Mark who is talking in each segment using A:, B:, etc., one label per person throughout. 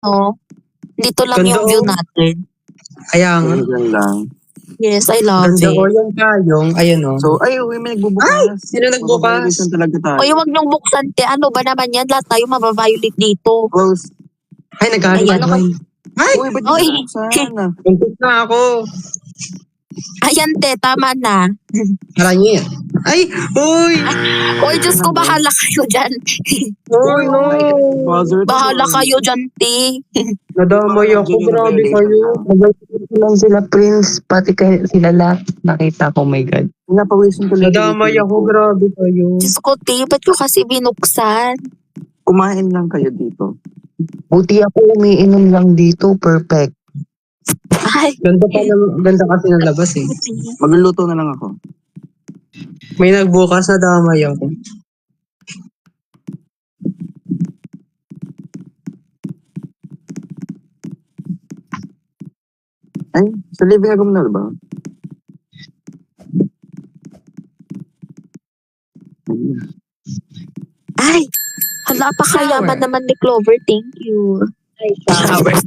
A: no? Dito lang
B: Ganda,
A: yung view
B: oh.
A: natin.
B: Kaya nga.
C: Ganyan lang.
A: Yes, I love
B: Ganda ko
A: it.
B: yung payong. Ayun o.
C: So, ay, uy, may nagbubukas.
B: Sino nagbukas?
C: Mababiolation talaga tayo.
A: O yung wag niyong buksan, te. Ano ba naman yan? Lahat tayo mababiolate dito.
C: Close.
B: Ay, naghahanap
A: Ayan.
B: naman. Ay!
C: Uy, ba't
A: Uy.
C: di sana?
B: Buntis na ako.
A: Ayan, te. Tama na.
B: Marami yan. Ay! Uy!
A: Oy, Diyos ko, bahala kayo dyan.
B: Uy, no!
C: Buzzer to,
A: Bahala
C: boy.
A: kayo dyan, te.
B: Nadamay ako. Grabe kayo.
D: Nag-iisip lang sila Prince, pati kayo sila lahat. Nakita ko, my God.
C: Napawisin ko lang.
B: Nadamay ako. Grabe kayo.
A: Diyos ko, te. Ba't ko kasi binuksan?
C: Kumain lang kayo dito.
D: Buti ako umiinom lang dito, perfect.
A: Ay,
B: Ganda kasi ng labas eh.
C: Magluluto na lang ako.
B: May nagbukas na damay ako.
C: Ay, sa living room na ba?
A: ay. Hala, pakayaman naman ni Clover. Thank you. Shower.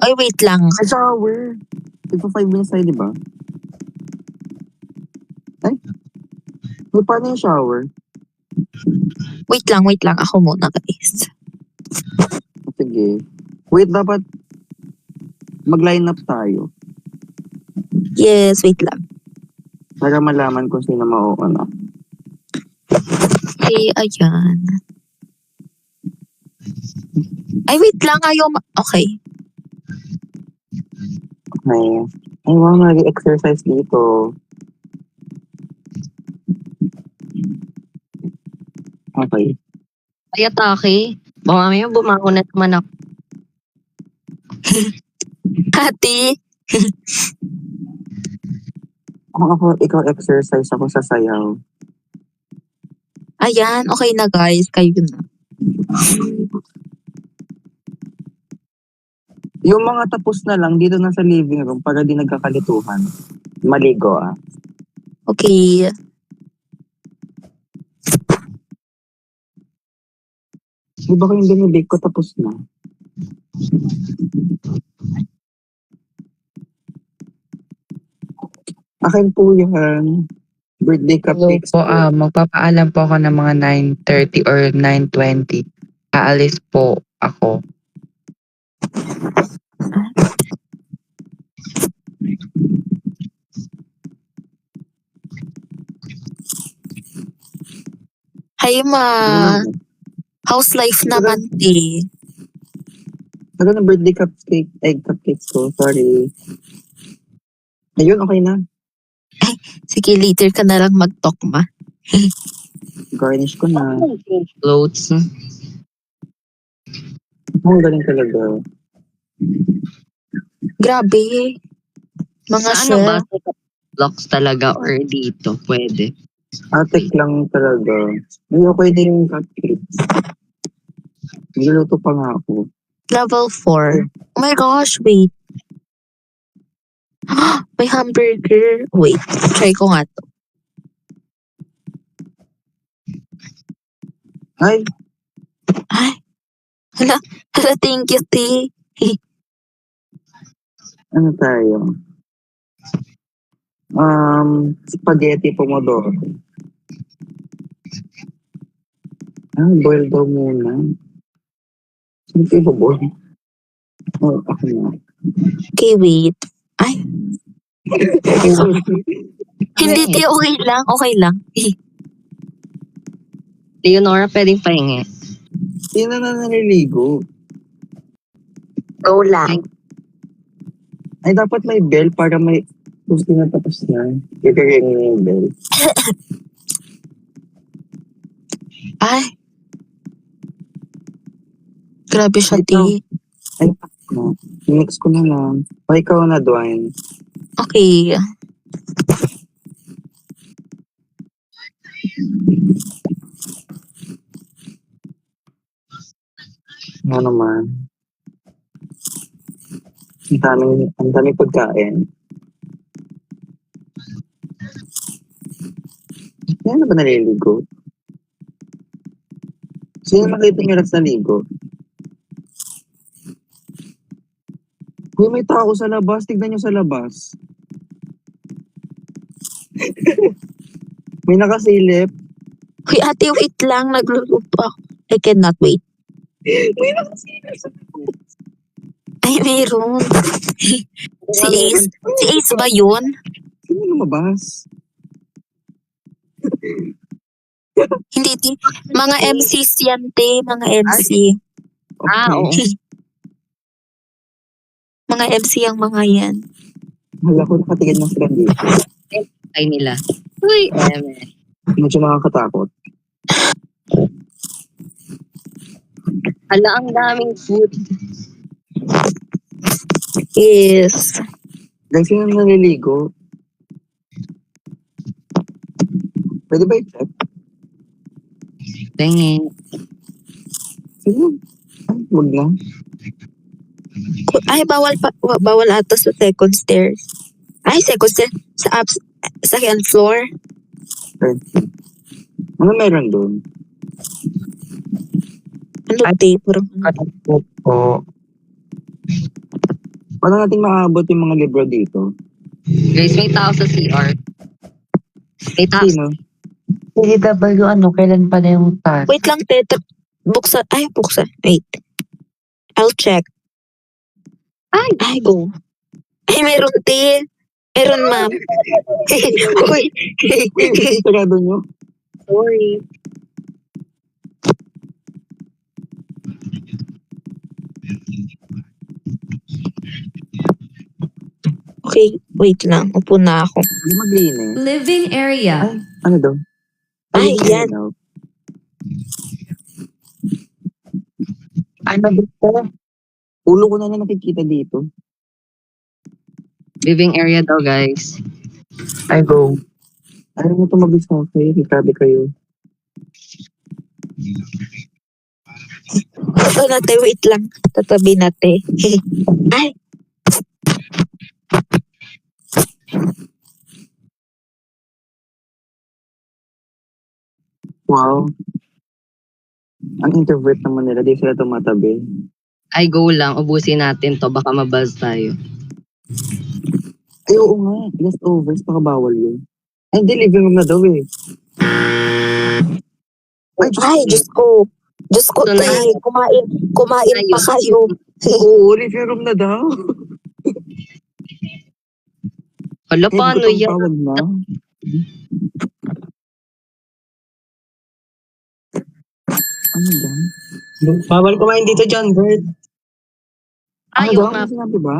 A: Ay, wait lang.
C: Ay, shower. Ito 5 minutes tayo, di ba? Ay? Ay, paano yung shower?
A: Wait lang. Ako muna, guys.
C: Sige. Wait, dapat mag-line up tayo
A: Yes, wait lang.
C: para malaman kung sino mauuna.
A: Okay, ayan. Ay, wait lang. Okay.
C: Okay. Ay, wow, mag-exercise dito. Okay.
E: Ay, atake. Baka mamaya bumangon na naman ako.
A: Ate.
C: Kung ako, ikaw exercise, ako sa sayaw.
A: Ayan, okay na guys. Kayo na.
C: Yung mga tapos na lang, dito na sa living room para di nagkakalituhan. Maligo, ah.
A: Okay.
C: Di ba kayong binibig ko tapos na? Akin po yan. Birthday
D: Hello
C: cupcakes
D: po,
C: po.
D: magpapaalam po ako ng mga 9:30 or 9:20. Aalis po ako.
A: Hi, house life naman, te.
C: Ano na birthday cupcake, egg cupcakes ko. Sorry. Ayun, okay na.
A: Sige, later ka na lang mag-talk, ma.
C: Garnish ko na.
D: Clothes.
C: Ang galing talaga.
A: Grabe. Mga
E: Sa ano ba?
A: chef.
E: Sa blocks talaga or dito? Pwede.
C: Atik lang talaga. Ay, okay na yung cupcakes. Niluluto pa nga ako.
A: Level 4. Oh my gosh, wait. May hamburger. Wait, try ko nga to.
C: Ay,
A: Ay. Hala, thank you, te.
C: ano tayo? Spaghetti pomodoro. Boil daw muna. Saan kayo boil? Oh, ako na.
A: Okay, wait. Ay, hindi, te. Okay lang, okay lang.
E: Leonora, pwedeng pahingi.
C: Sino na naliligo?
A: Go lang.
C: Ay, dapat may bell para may gusto na tapos na. Ipagyan niyo yung bell.
A: Ay. Grabe siya, te.
C: Ay, no. Mix ko na lang. O, ikaw na, Dwayne.
A: Okay.
C: Ano naman? Ang daming pagkain. Yan na ba naliligo? Sino nakita niyo rin naligo? Uy, may tao sa labas. Tignan nyo sa labas. May nakasilip.
A: Uy, ate, wait lang. Nagluluto ako. I cannot wait.
C: May nakasilip sa labas.
A: Ay, meron. Si Ace. Si Ace ba yun?
C: Sino lumabas?
A: Hindi, mga MCs yan, te. Mga MC.
E: Ah, oo.
A: Mga MC ang mga yan.
C: Hala ko nakatingin ng friend dito.
E: Ay nila. Uy, eme.
C: Medyo nakakatakot.
E: Hala, ang daming food.
A: Yes.
C: Guys, sino naliligo? Pwede ba i-check?
E: Tingin.
C: Sino? Ay, wag na.
A: Ay, bawal ata sa second stairs. Ay, second stairs. Sa second floor.
C: Ano meron doon?
A: Ano, te? Parang,
D: Katakot po.
C: Paano natin makaabot yung mga libro dito?
E: Guys, may tao sa CR. May tao.
C: Sino?
D: CW, kailan pa na yung task?
A: wait lang, te. Buksan. Ay, buksan. Wait. I'll check. Ay, go. Ay, meron, te. Meron, ma'am. Uy.
C: Sarado nyo?
E: Sorry.
A: Okay, wait lang. Upo na ako.
C: Ano maglinis?
F: Living area.
C: Ay, ano daw?
A: Ay,
C: hindi
A: yan.
C: daw.
D: Ano dito?
C: Ulo ko na nakikita dito.
E: Living area daw, guys.
D: I go.
C: Ayaw mo tumagis sa akin. Grabe kayo.
A: Ito na, te. Wait lang. Tatabi na, te. Ay.
C: Wow. Ang introvert naman nila. Di sila tumatabi.
E: Ay, go lang. Ubusin natin to. Baka mabuzz tayo.
C: Ay, oo nga. Leftovers. Baka bawal yun. Ay, hindi. Living room na daw eh.
A: Ay, Diyos ko. Diyos ko,
E: Ito na.
A: te. Kumain pa kayo.
C: Oo, living room na daw.
E: Hala, paano
C: gutom
E: yan?
C: pa, wag na. Ano ba?
B: Bawal kumain dito, John Bird.
E: Ay,
C: Ano daw?
E: yung nga.
C: Ano sinabi ba?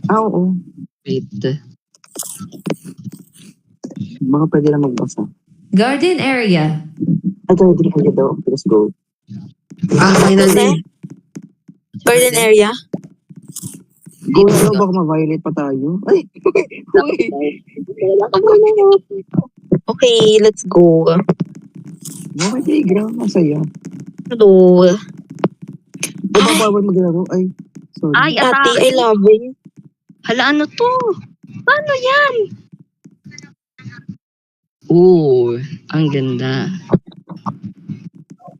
C: Ah, oo.
E: Wait.
C: Baka pwede na magbasa.
F: Garden area.
C: Ay, pwede na daw. Let's go.
B: Finally.
A: Garden area.
C: Go na daw, baka ma-violate pa tayo. Ay, uy.
A: Okay, let's go.
C: Bakit playground? Masaya.
A: Hello.
C: Ay, bawal maglaro. Ay, sorry.
E: Ay,
A: Ate,
E: atake.
A: I love you.
E: Hala, ano to? Paano yan? Ooh, ang ganda.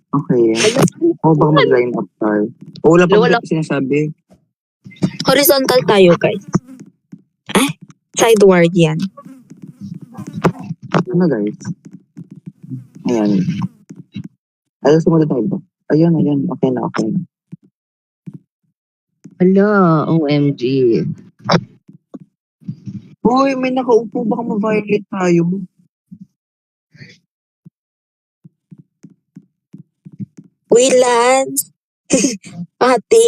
C: Okay. O, baka mag-line up tayo. O, wala pa
E: Wala.
C: ba sinasabi?
A: Horizontal tayo, guys. Ay, sideward yan.
C: Ano, guys? Ayan. Ayaw sumunod na iba. Ayun, ayan. Okay na, okay.
E: Hala, OMG.
C: Uy, may nakaupo. Baka ma-violate tayo.
A: Uy, Lance. Ate.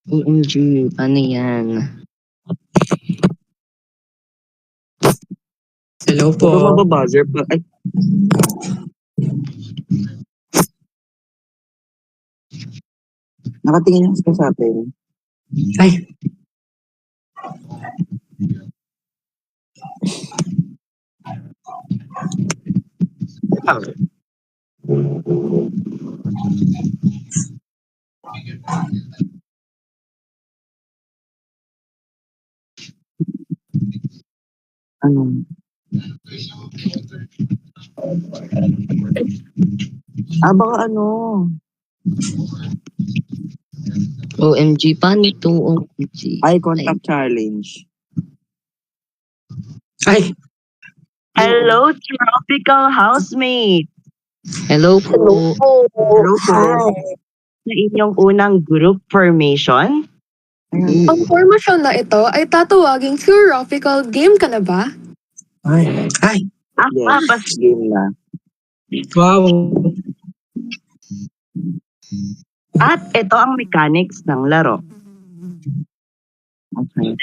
E: OMG, paano yan?
B: Hello po.
C: Baka mababuzzer pa. Ay. Nakatingin yung sa atin.
B: Ay.
C: Ano? Baka ano?
E: OMG, paano itong OMG?
C: Eye contact challenge.
B: Ay,
G: Hello, tropical housemate!
E: Hello
A: Hello
E: po.
A: po.
C: Hello po.
A: Hi.
G: Sa inyong unang group formation,
H: Ang formasyon na ito ay tatawaging theoretical game ka na ba?
B: ay,
C: Yes, game na.
B: wow.
G: at ito ang mechanics ng laro.
C: Okay.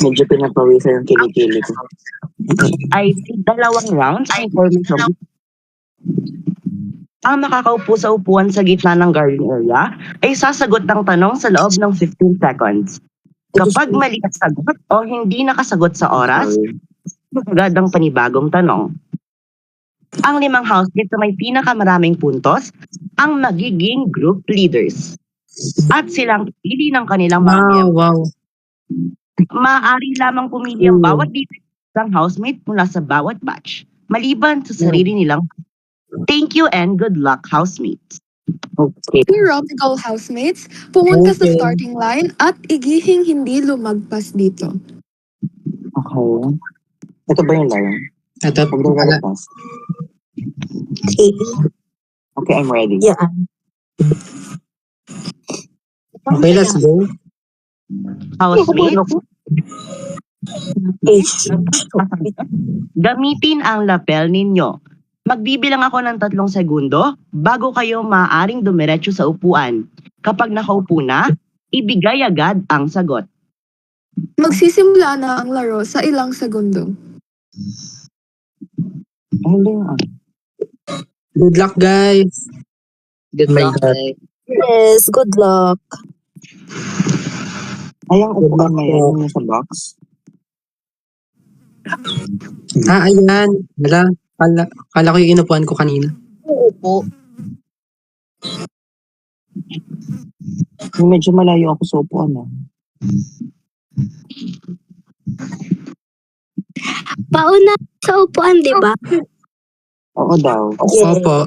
C: Medyo pinapawisan yung kilikili ko.
G: Ay dalawang rounds ang formation. Ang makakaupo sa upuan sa gitna ng garden area ay sasagot ng tanong sa loob ng 15 seconds. Kapag mali ang sagot o hindi nakasagot sa oras, agad ang panibagong tanong. Ang 5 housemates na may pinakamaraming puntos ang magiging group leaders. At silang pili ng kanilang mga
B: Wow,
G: miyembro.
B: wow.
G: Maaari lamang pumili ang bawat leader ng housemate mula sa bawat batch, maliban sa sarili nilang. Thank you and good luck, housemates.
C: Okay.
H: Theoretical housemates, pumunta sa
B: Okay.
H: starting line at igihing hindi lumagpas dito.
C: Okay. Ito ba yung line?
B: Ito,
C: Huwag daw
B: wala.
C: lalabas.
A: Okay.
C: Okay, I'm ready.
A: Yeah.
B: Okay, let's go.
G: Housemates,
A: H.
G: gamitin ang lapel ninyo. Magbibilang ako ng 3 segundo bago kayo maaaring dumiretso sa upuan. Kapag nakaupo na, ibigay agad ang sagot.
H: Magsisimula na ang laro sa ilang segundo.
C: Ano ba yung
B: Good luck, guys.
E: Good
B: Oh my
E: luck.
B: God.
A: Yes, good luck.
C: Ay, ang upuan na yan, yung sa box.
B: Ah, ayan. Wala. Kala ko yung inupuan ko kanina.
E: Oo po.
C: Yung medyo malayo ako sa upuan.
A: Pauna sa upuan, di ba?
C: Oo daw.
A: Yeah.
B: Opo.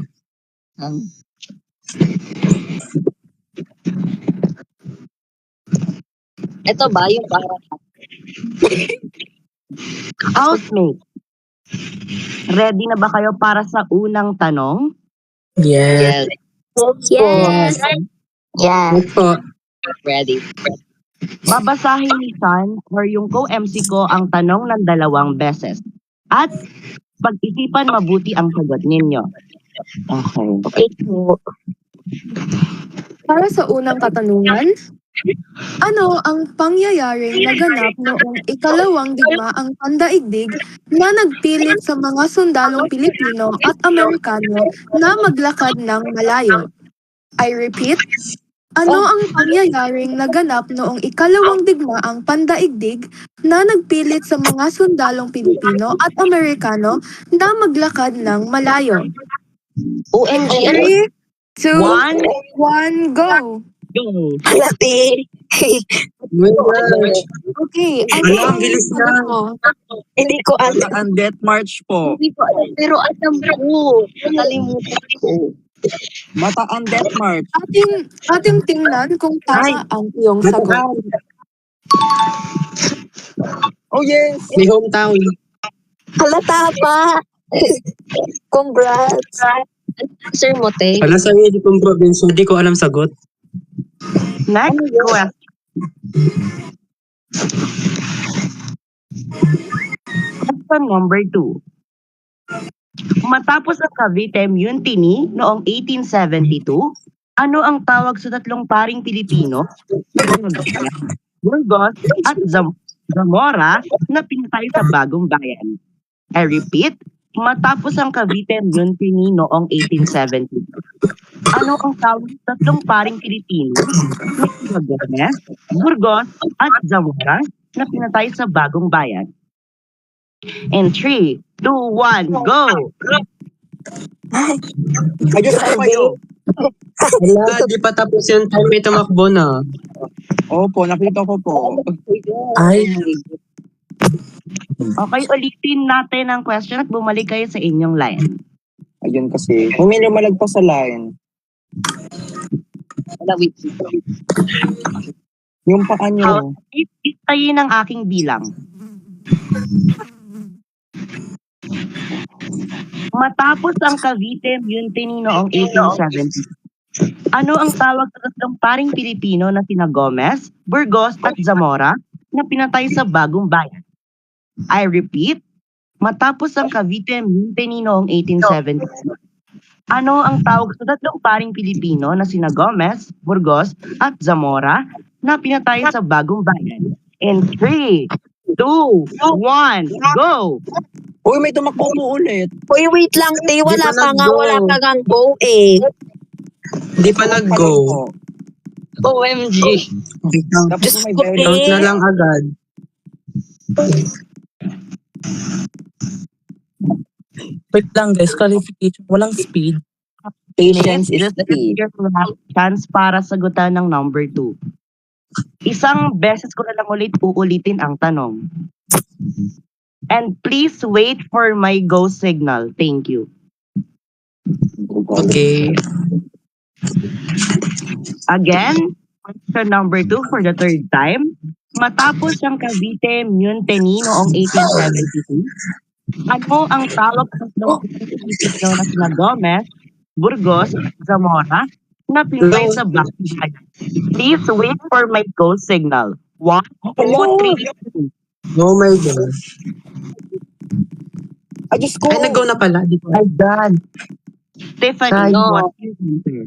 E: Ito ba yung para
G: Housemate, ready na ba kayo para sa unang tanong?
B: Yeah.
A: Yes. Yeah.
B: Opo.
E: ready?
G: Babasahin ni San or yung co-MC ko ang tanong ng 2 beses. At pag-isipan mabuti ang sagot ninyo.
C: Okay.
A: Okay po.
H: Para sa unang katanungan, ano ang pangyayaring naganap noong ikalawang digmaang pandaigdig na nagpilit sa mga sundalong Pilipino at Amerikano na maglakad ng malayo? I repeat, ano ang pangyayaring naganap noong ikalawang digmaang pandaigdig na nagpilit sa mga sundalong Pilipino at Amerikano na maglakad ng malayo?
E: OMG, ano?
H: 3, 2, 1, go!
G: Go!
A: Halati.
B: Oh my God.
H: Okay,
B: Ano, ang bilis na.
A: Hindi ko alam.
C: Ang death march po.
E: Hindi ko alam, pero alam ko. Nakalimutan ko.
C: Mata ang death march.
H: Ating tingnan kung tama ang iyong sagot.
C: Oh yes!
B: May hometown.
A: Halata pa. Congrats.
E: Answer mo, te.
B: Wala sa hindi kong province, hindi ko alam sagot.
G: Next question. Question number 2. Matapos ang Cavite Mutiny noong 1872, ano ang tawag sa 3 paring Pilipino, Burgos at Zamora na pinatay sa Bagong Bayan? I repeat, matapos ang Cavite Mutiny noong 1872, ano ang tawag sa 3 paring Pilipino, Burgos at Zamora na pinatay sa Bagong Bayan? In 3, 2, 1, go!
C: I just saw kayo.
B: Wala, di pa tapos yung time may tumakbo na.
C: Opo, nakita ko po.
B: Ay,
G: Okay, ulitin natin ang question at bumalik kayo sa inyong line.
C: Ayun kasi. May lumalag pa sa line.
E: Wala, wait.
C: Yung paa nyo.
G: Istayin ang aking bilang. Matapos ang Cavite Mutiny noong 1870, ano ang tawag sa tatlong paring Pilipino na sina Gomez, Burgos at Zamora na pinatay sa Bagong Bayan? I repeat, matapos ang Cavite Mutiny noong 1870, ano ang tawag sa tatlong paring Pilipino na sina Gomez, Burgos at Zamora na pinatay sa Bagong Bayan? In 3, 2, 1, go!
C: Uy, may tumakbo mo ulit.
A: Uy, wait lang, te. Wala
B: pa
A: wala
B: nag-go.
A: pa gang go eh.
B: Hindi pa nag-go.
E: OMG.
B: Okay, count.
C: Dapat
A: Diyos
C: may
A: ko,
C: very
B: Count na lang agad.
I: Wait lang guys, clarification. Walang speed.
C: patience is
G: This is
C: key.
G: your last chance para sagutan ng number 2. Isang beses ko na lang ulit uulitin ang tanong. And please wait for my go signal. Thank you.
B: Okay.
G: Again, question number 2 for the third time. Matapos ang Cavite Mutiny noong 1872, ano ang tawag sa tatlong Pilipino na sina Gomez, Burgos, Zamora na pinatay sa Bagong Bayan? Please wait for my go signal. 1, 2, 3.
B: Oh my God.
C: Ay, Diyos ko.
B: Ay, nag-go na pala. Di ko.
G: Ay, done. Stephanie,
E: Tayo.
G: what is your answer?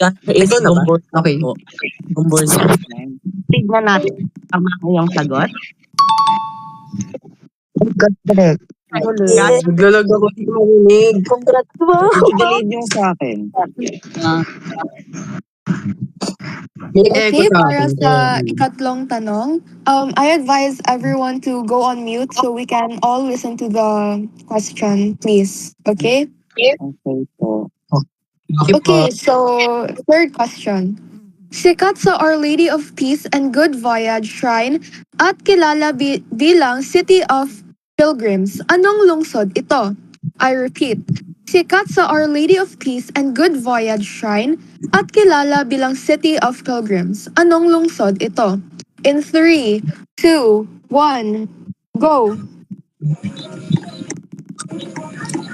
I: Yan is
B: Ikaw na ba?
I: number
B: Okay.
I: po. Number
G: Tignan natin ang yung sagot.
D: Correct.
G: Congrats.
B: Naglalag ako. Hindi ko marinig.
A: Congrats mo.
C: I-delete yung sa akin.
B: May echo
H: Okay,
B: sa
H: para
B: akin.
H: sa ikatlong tanong, I advise everyone to go on mute so we can all listen to the question, please. Okay?
C: Okay po.
B: Okay po.
H: Okay, so third question. Sikat sa Our Lady of Peace and Good Voyage Shrine at kilala bilang City of Pilgrims. Anong lungsod ito? I repeat. Sikat sa Our Lady of Peace and Good Voyage Shrine at kilala bilang City of Pilgrims. Anong lungsod ito? In 3, 2, 1, go!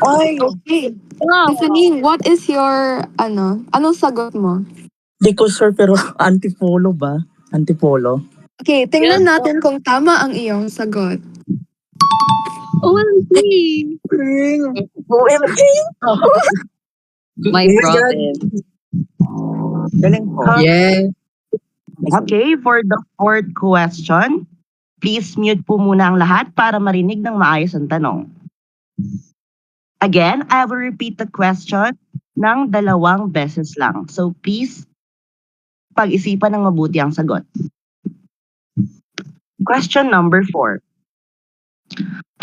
C: Ay,
H: Okay.
E: Wow.
H: Tiffany, what is your, anong sagot mo?
I: Di ko sure pero antipolo ba? Antipolo.
H: Okay, tingnan natin kung tama ang iyong sagot.
E: OMG.
A: OMG.
E: My province.
C: galing po.
B: Yes.
G: Okay, for the fourth question, please mute po muna ang lahat para marinig ng maayos ang tanong. Again, I will repeat the question ng 2 beses lang. So please, pag-isipan ng mabuti ang sagot. Question number 4.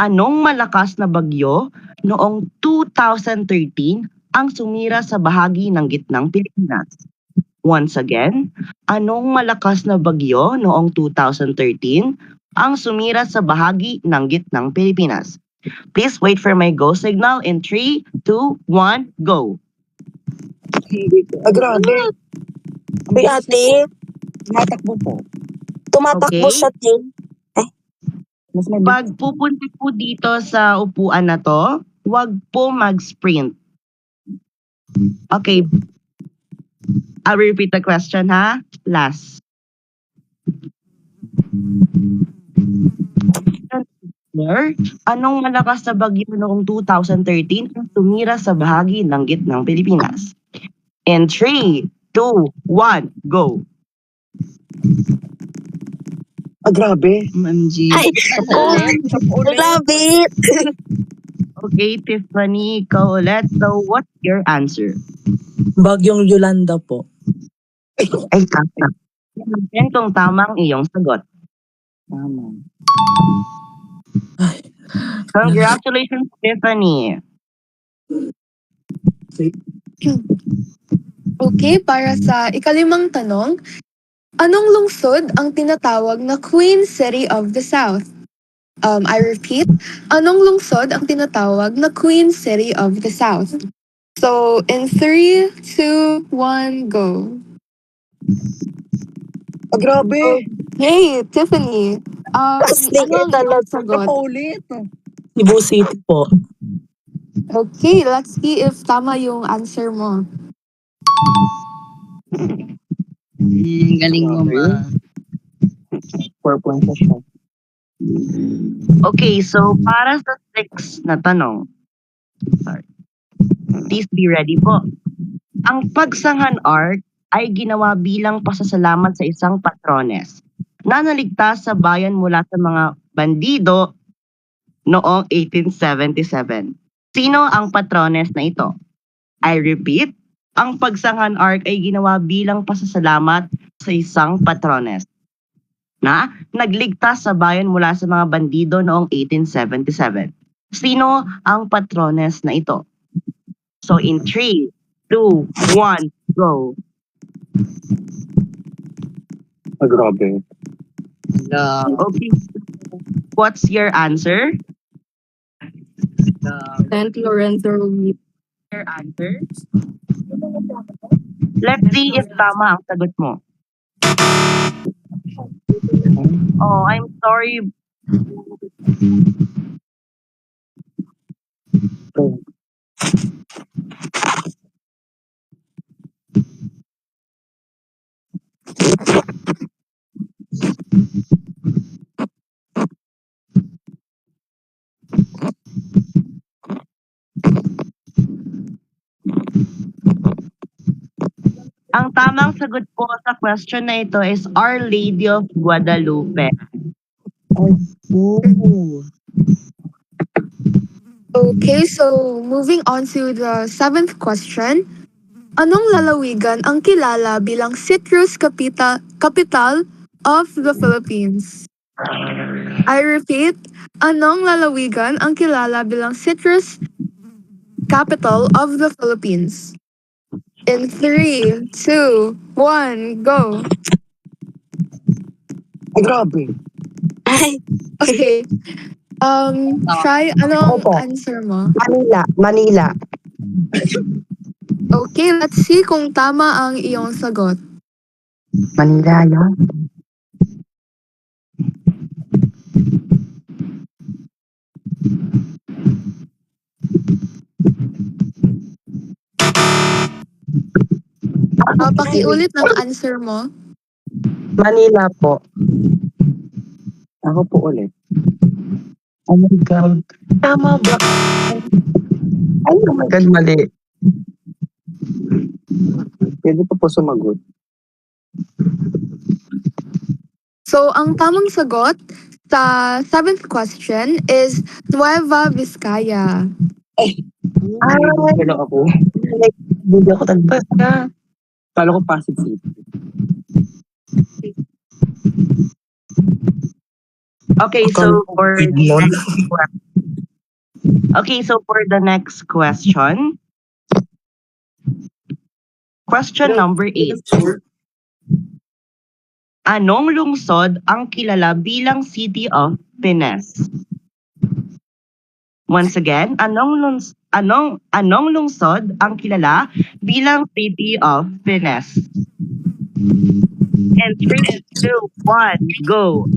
G: Anong malakas na bagyo noong 2013 ang sumira sa bahagi ng gitnang Pilipinas? Once again, anong malakas na bagyo noong 2013 ang sumira sa bahagi ng gitnang Pilipinas? Please wait for my go signal in 3, 2, 1, go.
C: Grabe.
A: Uy, ate.
C: Tumatakbo po.
A: Tumatakbo
G: Okay.
A: siya, te.
C: Mas may
G: Pag pupunta po dito sa upuan na to, wag po mag-sprint. Okay. I'll repeat the question ha. Last. Anong malakas na bagyo noong 2013 ang tumira sa bahagi ng gitnang Pilipinas? In 3, 2, 1, go.
C: grabe.
E: OMG.
A: Ay, love it.
G: Okay, Tiffany, ikaw ulit. So, what's your answer?
I: Bagyong Yolanda po.
G: Ay, tama. Yan kung tamang iyong sagot.
C: Tama.
G: Congratulations, Tiffany.
H: Okay, para sa ikalimang tanong, anong lungsod ang tinatawag na Queen City of the South? I repeat, anong lungsod ang tinatawag na Queen City of the South? So, in 3, 2, 1, go.
C: Grabe!
H: Hey, Tiffany.
A: Plastic
H: Ano ang
A: talaga.
H: iyong sagot?
C: Paulit!
I: Cebu City po.
H: Okay, let's see if tama yung answer mo.
G: Galing mo, ma.
C: 4 points na siya.
G: Okay, so para sa next na tanong, sorry. Please be ready po. Ang Pagsangan Arc ay ginawa bilang pasasalamat sa isang patrones na naligtas sa bayan mula sa mga bandido noong 1877. Sino ang patrones na ito? I repeat, ang Pagsangan Arc ay ginawa bilang pasasalamat sa isang patrones na nagligtas sa bayan mula sa mga bandido noong 1877. Sino ang patrones na ito? So in 3, 2, 1, go.
C: Grabe.
G: Okay. What's your answer?
H: St. Lorenzo.
G: Your answer? Let's see if tama ang sagot mo. Oh, I'm sorry. Ang tamang sagot po sa question na ito is Our Lady of Guadalupe.
H: Okay, so moving on to the 7th question. Anong lalawigan ang kilala bilang citrus capital of the Philippines? I repeat, anong lalawigan ang kilala bilang citrus capital of the Philippines? In 3, 2, 1, go.
C: Grabe.
A: Ay,
H: Okay. Try, ano ang
C: Opo.
H: answer mo?
C: Manila.
H: Okay, let's see kung tama ang iyong sagot.
D: Manila yun.
H: Pakiulit ng answer mo.
I: Manila po.
C: Ako po ulit.
D: Oh my God.
I: Tama ba?
D: Ay, oh my God, mali.
C: Pwede pa po sumagot.
H: So, ang tamang sagot sa 7th question is Nueva Vizcaya.
C: Kailan ako?
D: Hindi ako nagbasa.
C: Kala ko Pasig City.
G: Okay, so for the next question. Question number 8. Anong lungsod ang kilala bilang City of Pines? Once again, anong lungsod ang kilala bilang City of Pines? And 3, 2, 1, go.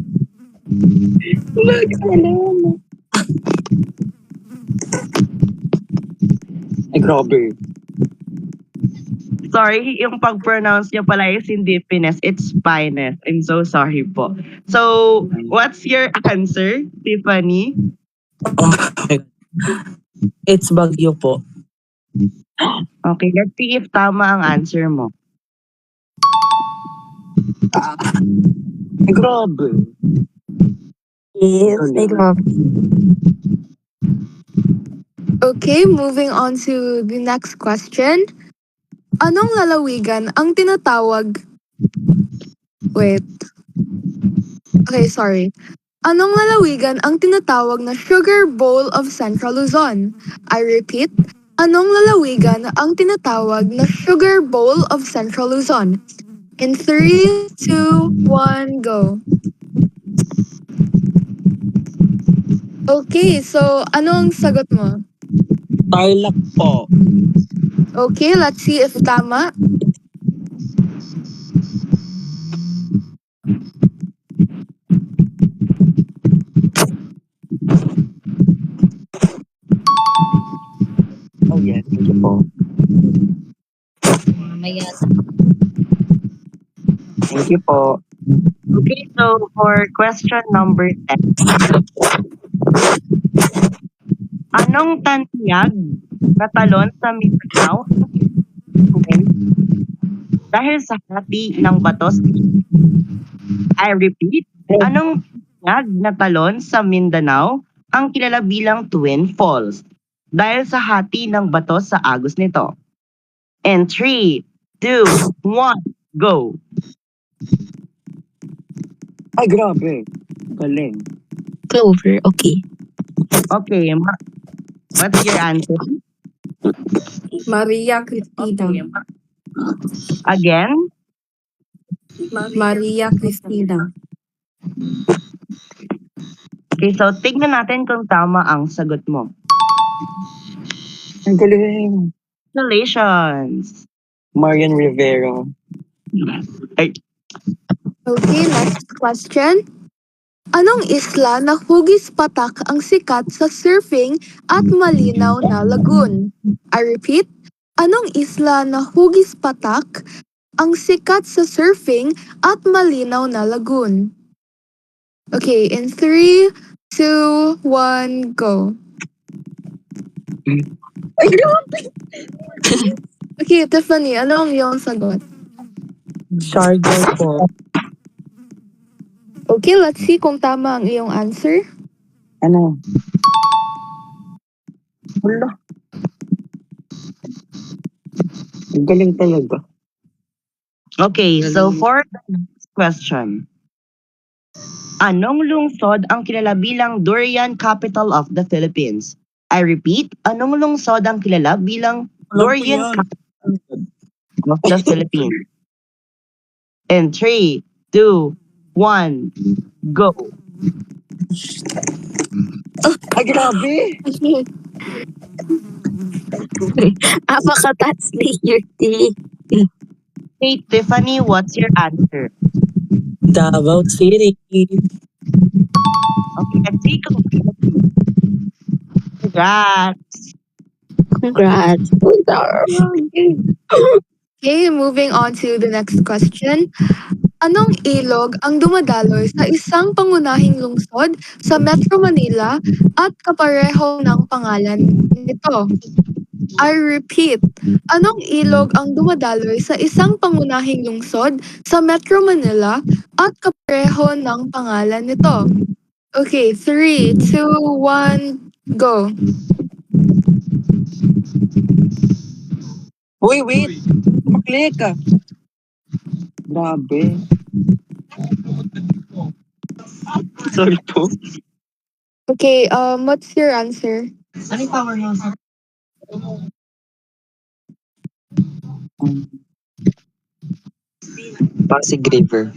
C: Ay, grabe.
G: Sorry, yung pag-pronounce niyo pala is hindi Pines, it's Pines. I'm so sorry po. So, what's your answer, Tiffany?
I: Oh my God. It's Baguio po.
G: Okay, let's see if tama ang answer mo.
C: Ay, grabe.
A: yes, ay grabe.
H: Okay, moving on to the next question. Anong lalawigan ang tinatawag... Wait. Okay, sorry. Anong lalawigan ang tinatawag na Sugar Bowl of Central Luzon? I repeat, anong lalawigan ang tinatawag na Sugar Bowl of Central Luzon? In 3, 2, 1, go. Okay, so ano ang sagot mo?
I: Tarlac po.
H: Okay, let's see if tama.
C: Oh, yes. Thank you po.
E: Mamaya.
C: Thank you po.
G: Okay, so for question number 10. Anong tanyag natalon sa Mindanao dahil sa hati ng batos? I repeat, anong tanyag natalon sa Mindanao ang kilala bilang Twin Falls dahil sa hati ng batos sa agos nito? And 3, 2, 1, go!
C: Ay, grabe. Galing.
A: Clover, okay.
G: Okay, what's your answer?
H: Maria Cristina.
G: Again?
H: Maria Cristina.
G: Okay, so tignan natin kung tama ang sagot mo.
C: Ang galing.
G: Congratulations!
C: Marian Rivera.
H: Okay, next question. Anong isla na hugis patak ang sikat sa surfing at malinaw na lagoon? I repeat, anong isla na hugis patak ang sikat sa surfing at malinaw na lagoon? Okay, in 3, 2, 1, go.
C: Ay, grabe.
H: Okay, Tiffany, ano ang iyong sagot?
I: Siargao po.
H: Okay, let's see kung tama ang iyong answer.
C: Ano? Wala. Ang galing talaga.
G: Okay, so for the next question. Anong lungsod ang kilala bilang Durian Capital of the Philippines? I repeat, anong lungsod ang kilala bilang Durian Capital of the Philippines? And 3, 2, 1, go!
C: Ay, grabe.
A: Apakatats layer T.
G: Hey, Tiffany, what's your answer?
I: Davao City.
G: Okay, let's see. Congrats!
A: Congrats.
H: Okay, moving on to the next question. Anong ilog ang dumadaloy sa isang pangunahing lungsod sa Metro Manila at kapareho ng pangalan nito? I repeat, anong ilog ang dumadaloy sa isang pangunahing lungsod sa Metro Manila at kapareho ng pangalan nito? Okay, 3, 2, 1, go.
C: Wait. Maklik ka. Grabe. Sorry po.
H: Okay, what's your answer?
B: Pasig River.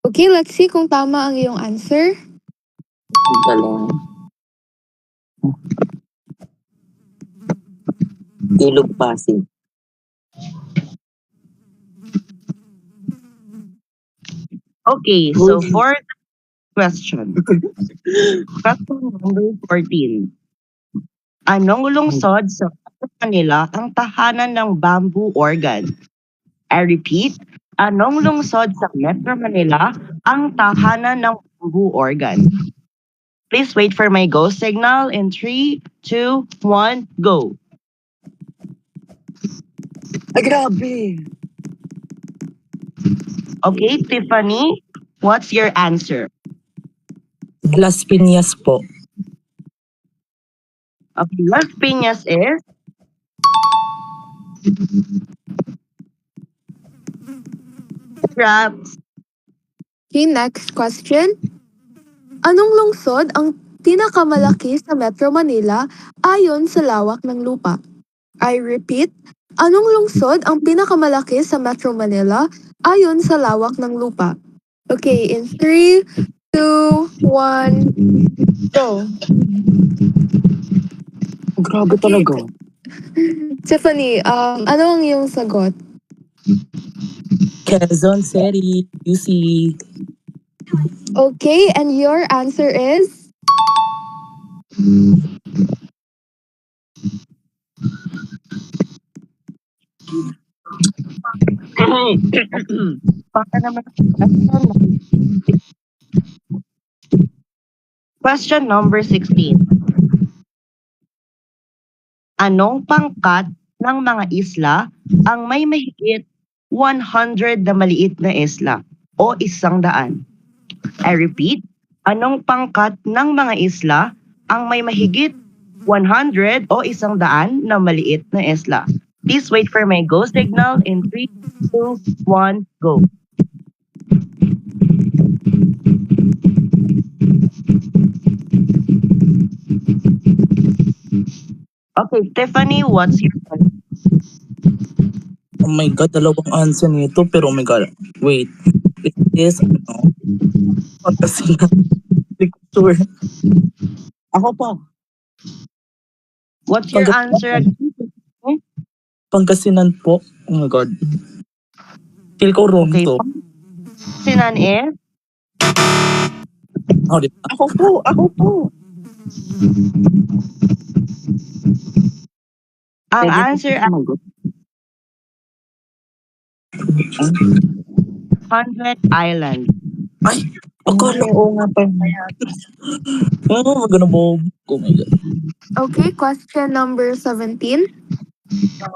H: Okay, let's see kung tama ang iyong answer.
B: Dalawa. Ilog Pasig.
G: Okay, so for the question number 14. Anong lungsod sa Manila ang tahanan ng bamboo organ? I repeat, anong lungsod sa Metro Manila ang tahanan ng bamboo organ? Please wait for my go signal in 3, 2, 1, go!
C: Ay, grabe.
G: Okay, Tiffany, what's your answer?
I: Las Piñas po.
G: Okay, Las Piñas is Congrats.
H: Okay, next question. Anong lungsod ang pinakamalaki sa Metro Manila ayon sa lawak ng lupa? I repeat, anong lungsod ang pinakamalaki sa Metro Manila ayon sa lawak ng lupa? Okay, in 3, 2, 1, go.
C: Grabe talaga.
H: Tiffany, ano ang iyong sagot?
I: Quezon City, UC.
H: Okay, and your answer is?
G: Para naman question number 16. Anong pangkat ng mga isla ang may mahigit 100 na maliit na isla o 100? I repeat, anong pangkat ng mga isla ang may mahigit 100 o 100 na maliit na isla? Please wait for my go signal in 3, 2, 1, go. Okay, Tiffany, what's your answer?
I: Oh my God, dalawang answer nito. Pero oh my God, wait. It is, Pangasinan. Hindi ko sure.
C: Ako po.
G: What's your answer?
I: Pangasinan po. Oh my God. Feel ko wrong
G: Okay,
I: to.
G: Sinan is?
I: Oh, di ba?
C: Ako po.
G: Ang
C: Pwede po
G: answer ay
C: sumagot.
G: 100 Island.
I: Ay, akala ko.
C: Oo nga pa.
I: Oh, maganda mo. Oh my God.
H: Okay, question number 17.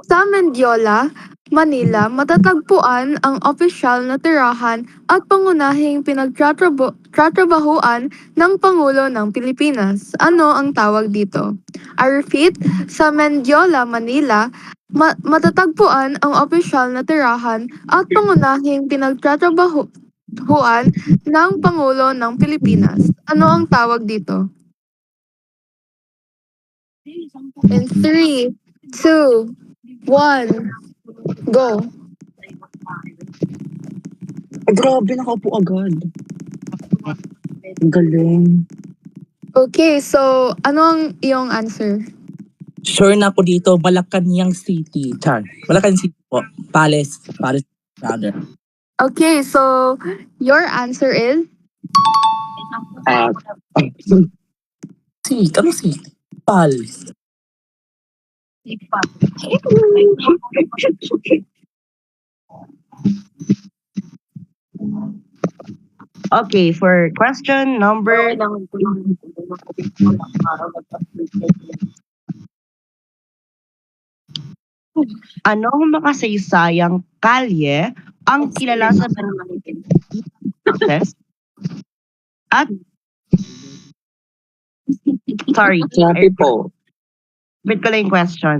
H: Sa Mendiola, Manila, matatagpuan ang opisyal na tirahan at pangunahing pinagtatrabahuan ng Pangulo ng Pilipinas. Ano ang tawag dito? I repeat, sa Mendiola, Manila, matatagpuan ang opisyal na tirahan at pangunahing pinagtatrabahuan ng Pangulo ng Pilipinas. Ano ang tawag dito? In 3, 2, 1, go.
C: Grabe, nakaupo agad. Ang galing.
H: Okay, so ano ang iyong answer?
I: Sure na ako dito, Malacanang City. Char. Malacanang City po. Palace. Palace, rather.
H: Okay, so your answer is?
I: City. Anong city? Palace.
G: Okay, for question number anong makasaysayang kalye ang kilala sa success at sorry,
C: Sabi po.
G: repeat ko lang yung question.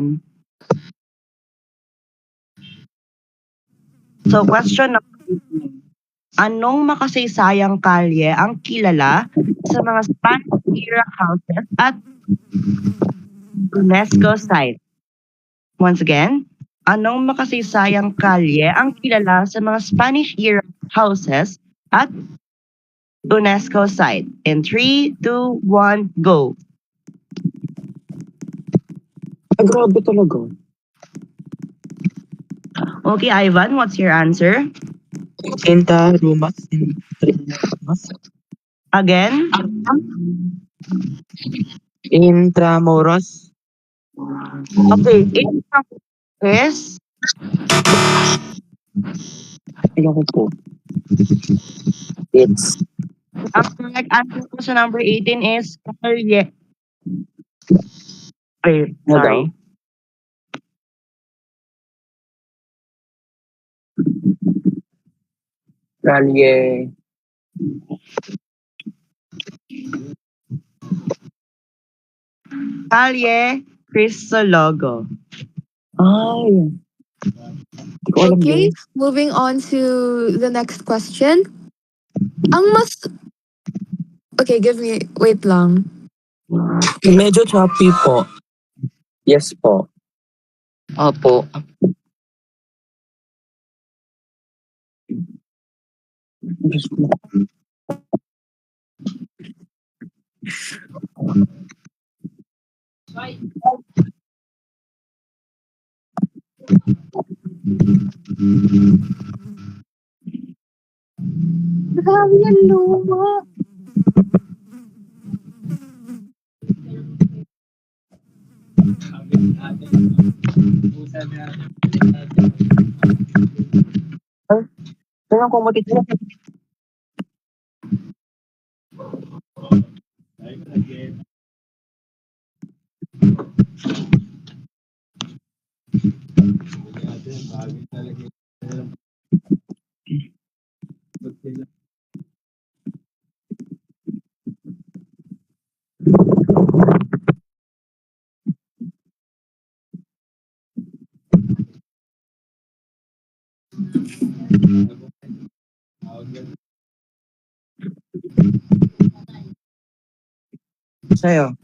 G: So question number 18. Anong makasaysayang kalye ang kilala sa mga Spanish-era houses at UNESCO site? Once again, anong makasaysayang kalye ang kilala sa mga Spanish-era houses at UNESCO site? In 3, 2, 1, go.
C: Grabe talaga.
G: Okay, Ivan, what's your answer?
D: Intramuros.
G: Again?
D: Intramuros.
G: Okay, is
C: Ayoko po. It's
G: ang correct answer ko sa number 18 is kalye. Okay, sorry.
C: Kalye.
G: Kalye Cristologo.
C: Ay. Hindi ko alam
H: Okay,
C: yun.
H: moving on to the next question. Ang mas... Okay, wait lang.
I: Medyo choppy po.
C: Yes po.
D: Opo.
C: Diyos ko.
H: Grabe yan, luma.
C: Kaya kung matitira. Sa'yo.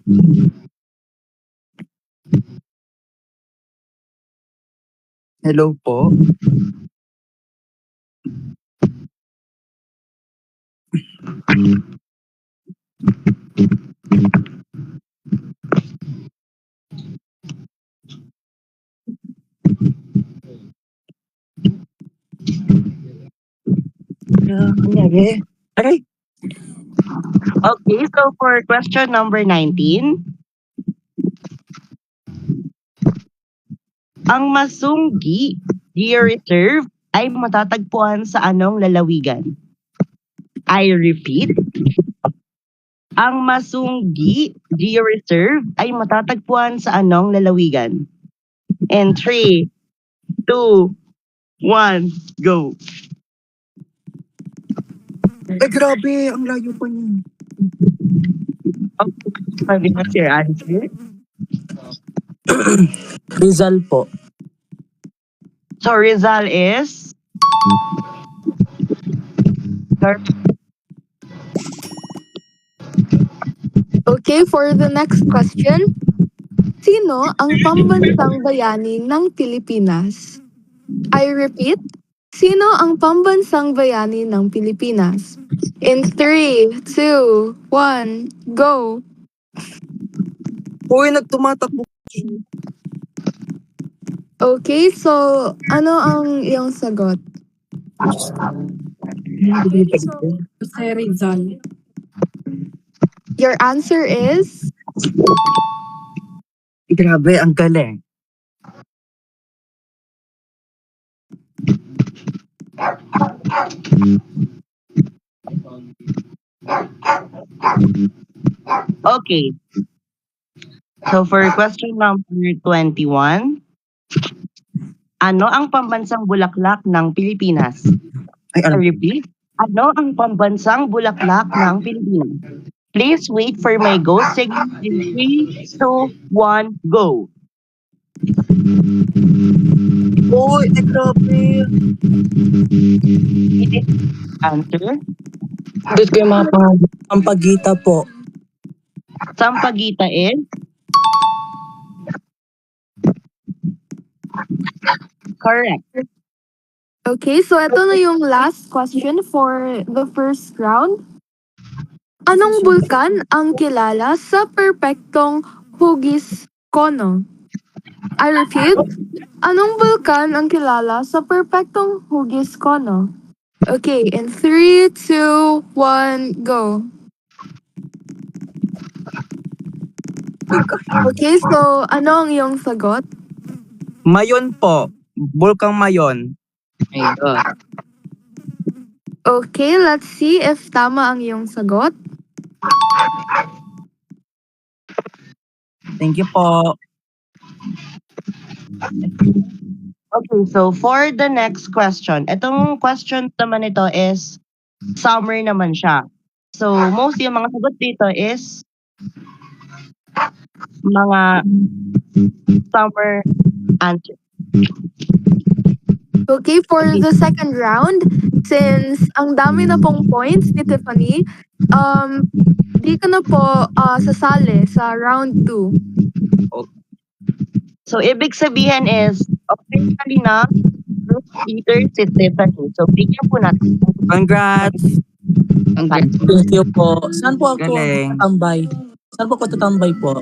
C: Hello po. Nangyari? Aray!
G: Okay, so for question number 19, ang Masunggi Deer Reserve ay matatagpuan sa anong lalawigan? I repeat, ang Masunggi Deer Reserve ay matatagpuan sa anong lalawigan? And 3, 2, 1, go!
C: Ay, grabe! Ang layo pa niya.
G: Sabi na your answer.
I: Rizal po.
G: So Rizal is?
H: Okay, for the next question. Sino ang pambansang bayani ng Pilipinas? I repeat, sino ang pambansang bayani ng Pilipinas? In 3, 2, 1, go!
C: Uy, nagtumatakbo.
H: Okay, so ano ang iyong sagot?
J: Jose Rizal.
H: Your answer is?
C: Grabe, ang galing.
G: Okay. So for question number 21, ano ang pambansang bulaklak ng Pilipinas?
C: Ay,
G: I
C: ano?
G: repeat, ano ang pambansang bulaklak ng Pilipinas? Please wait for my go signal in 3, 2, 1, go!
C: Uy, ay, grabe.
G: Answer?
D: Gusto ko yung mga pangalan.
I: Ang Pagita po.
G: Sampaguita is? Correct.
H: Okay, so ito na yung last question for the first round. Anong bulkan ang kilala sa perpektong hugis kono? I repeat, anong bulkan ang kilala sa perpektong hugis kono? Okay, in 3, 2, 1, go. Okay, so ano ang iyong sagot?
C: Mayon po. Bulkang Mayon.
D: Ayun.
H: Okay, let's see if tama ang iyong sagot.
C: Thank you po.
G: Okay, so for the next question, itong question naman ito is summer naman siya. So most yung mga sagot dito is mga summer answer.
H: Okay, for the second round, since ang dami na pong points ni Tiffany, di ka na po sasali sa round 2.
G: So ibig sabihin is officially na group leader si Tiffany. So bigyan po natin.
C: Congrats.
D: Ang galing.
I: Thank you po. Saan po ako
D: Galing.
I: tatambay? Saan po ako tatambay po?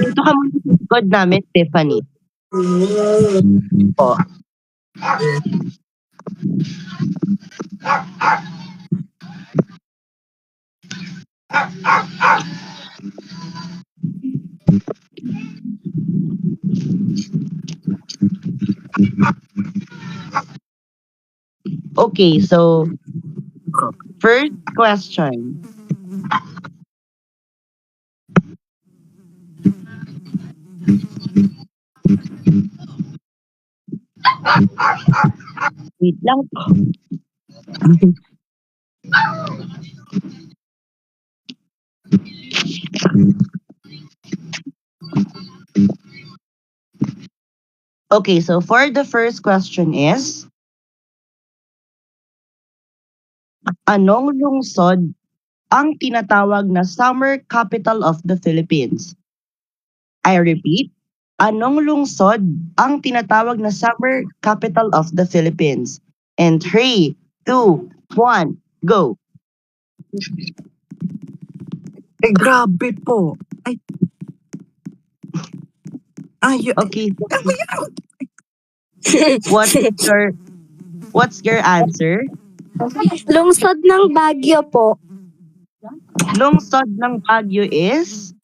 G: Ito ka muna sa likod namin, Tiffany.
I: Po.
G: Okay, so first question. Wait lang po. Okay, so for the first question is, anong lungsod ang tinatawag na summer capital of the Philippines? I repeat, anong lungsod ang tinatawag na summer capital of the Philippines? And 3, 2, 1, go!
C: Grabe po.
G: Okay, what's your answer?
A: Lungsod ng Baguio po.
G: Lungsod ng Baguio is?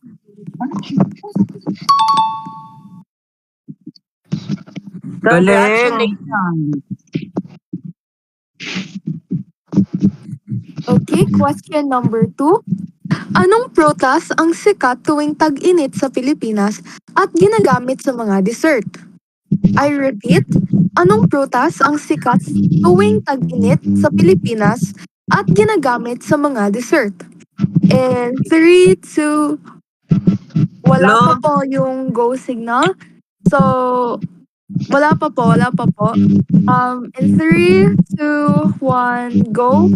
G: Congratulations!
H: Okay, question number 2. Anong prutas ang sikat tuwing tag-init sa Pilipinas at ginagamit sa mga dessert? I repeat, anong prutas ang sikat tuwing tag-init sa Pilipinas at ginagamit sa mga dessert? And 3, 2, wala pa po yung go signal. So, wala pa po. In 3, 2, 1, go.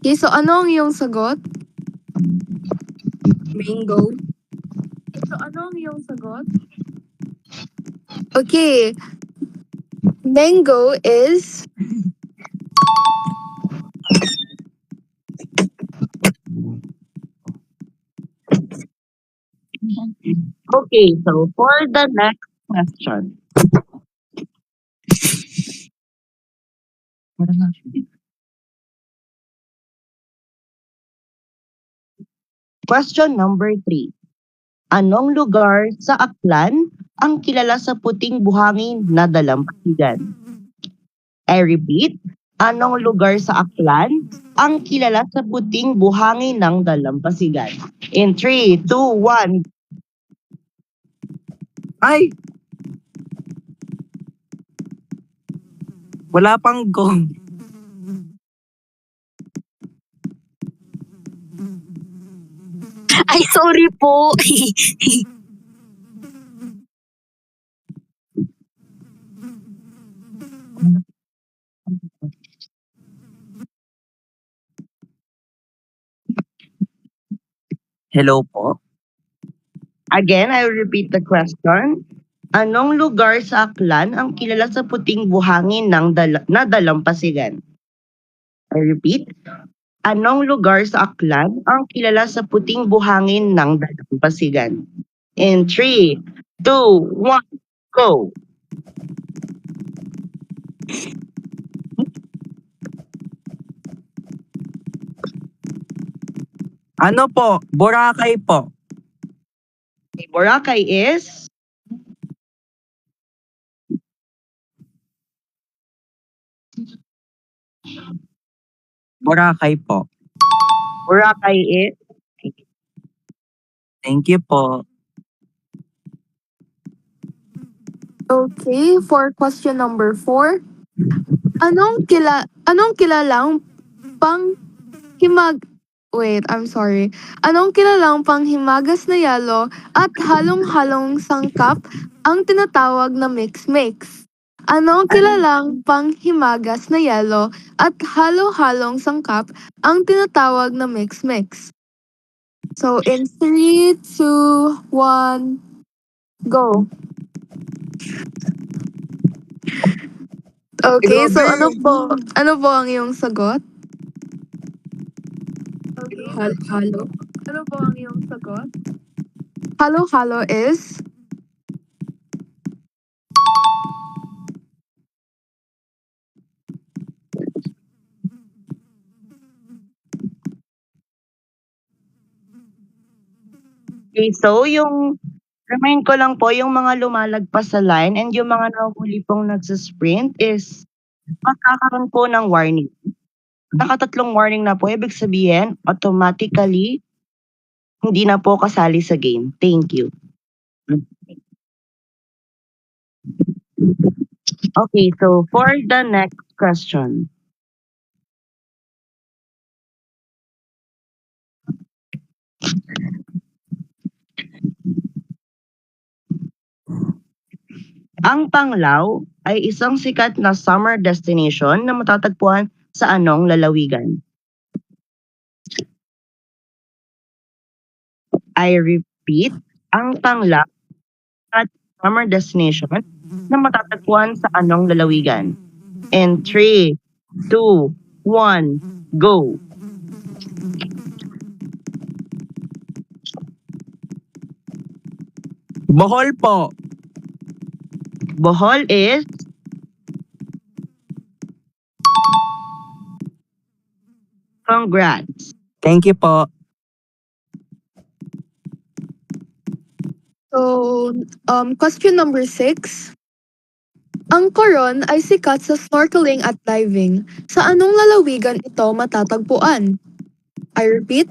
H: Okay, so ano ang iyong sagot?
J: Mango.
H: So ano ang iyong sagot? Okay. Mango is
G: Okay, so for the next question. Question number 3. Anong lugar sa Aklan ang kilala sa puting buhangin na dalampasigan? I repeat, anong lugar sa Aklan ang kilala sa puting buhangin ng dalampasigan? In 3, 2, 1.
C: Ay! Wala pang gong.
A: Ay, sorry po.
C: Hello po.
G: Again, I will repeat the question. Anong lugar sa Aklan ang kilala sa puting buhangin ng na dalampasigan? I repeat. Anong lugar sa Aklan ang kilala sa puting buhangin ng dalampasigan? In 3, 2, 1, go!
C: Ano po? Boracay po.
G: Boracay is?
C: Boracay po.
G: Boracay is?
C: Thank you po.
H: okay for question number 4. Anong kilalang Anong kilalang panghimagas na yelo at halong-halong sangkap ang tinatawag na mix-mix? Anong kilalang panghimagas na yelo at halo-halong sangkap ang tinatawag na mix-mix? So in 3, 2, 1, go. Okay, so
B: Grabe.
H: ano po ang iyong sagot?
J: Halo.
H: Ano po ang iyong sagot? Halo-halo is
G: Okay, so remind ko lang po, yung mga lumalagpas sa line and yung mga nahuli pong nagsisprint is magkakaroon po ng warning. Nakatatlong warning na po, ibig sabihin, automatically, hindi na po kasali sa game. Thank you. Okay, so for the next question. Ang Panglao ay isang sikat na summer destination na matatagpuan sa anong lalawigan? I repeat, ang Panglao at summer destination na matatagpuan sa anong lalawigan? In 3, 2, 1, go!
I: Bohol po.
G: Bohol is congrats.
I: Thank you po.
H: So, question number 6. Ang Coron ay sikat sa snorkeling at diving. Sa anong lalawigan ito matatagpuan? I repeat,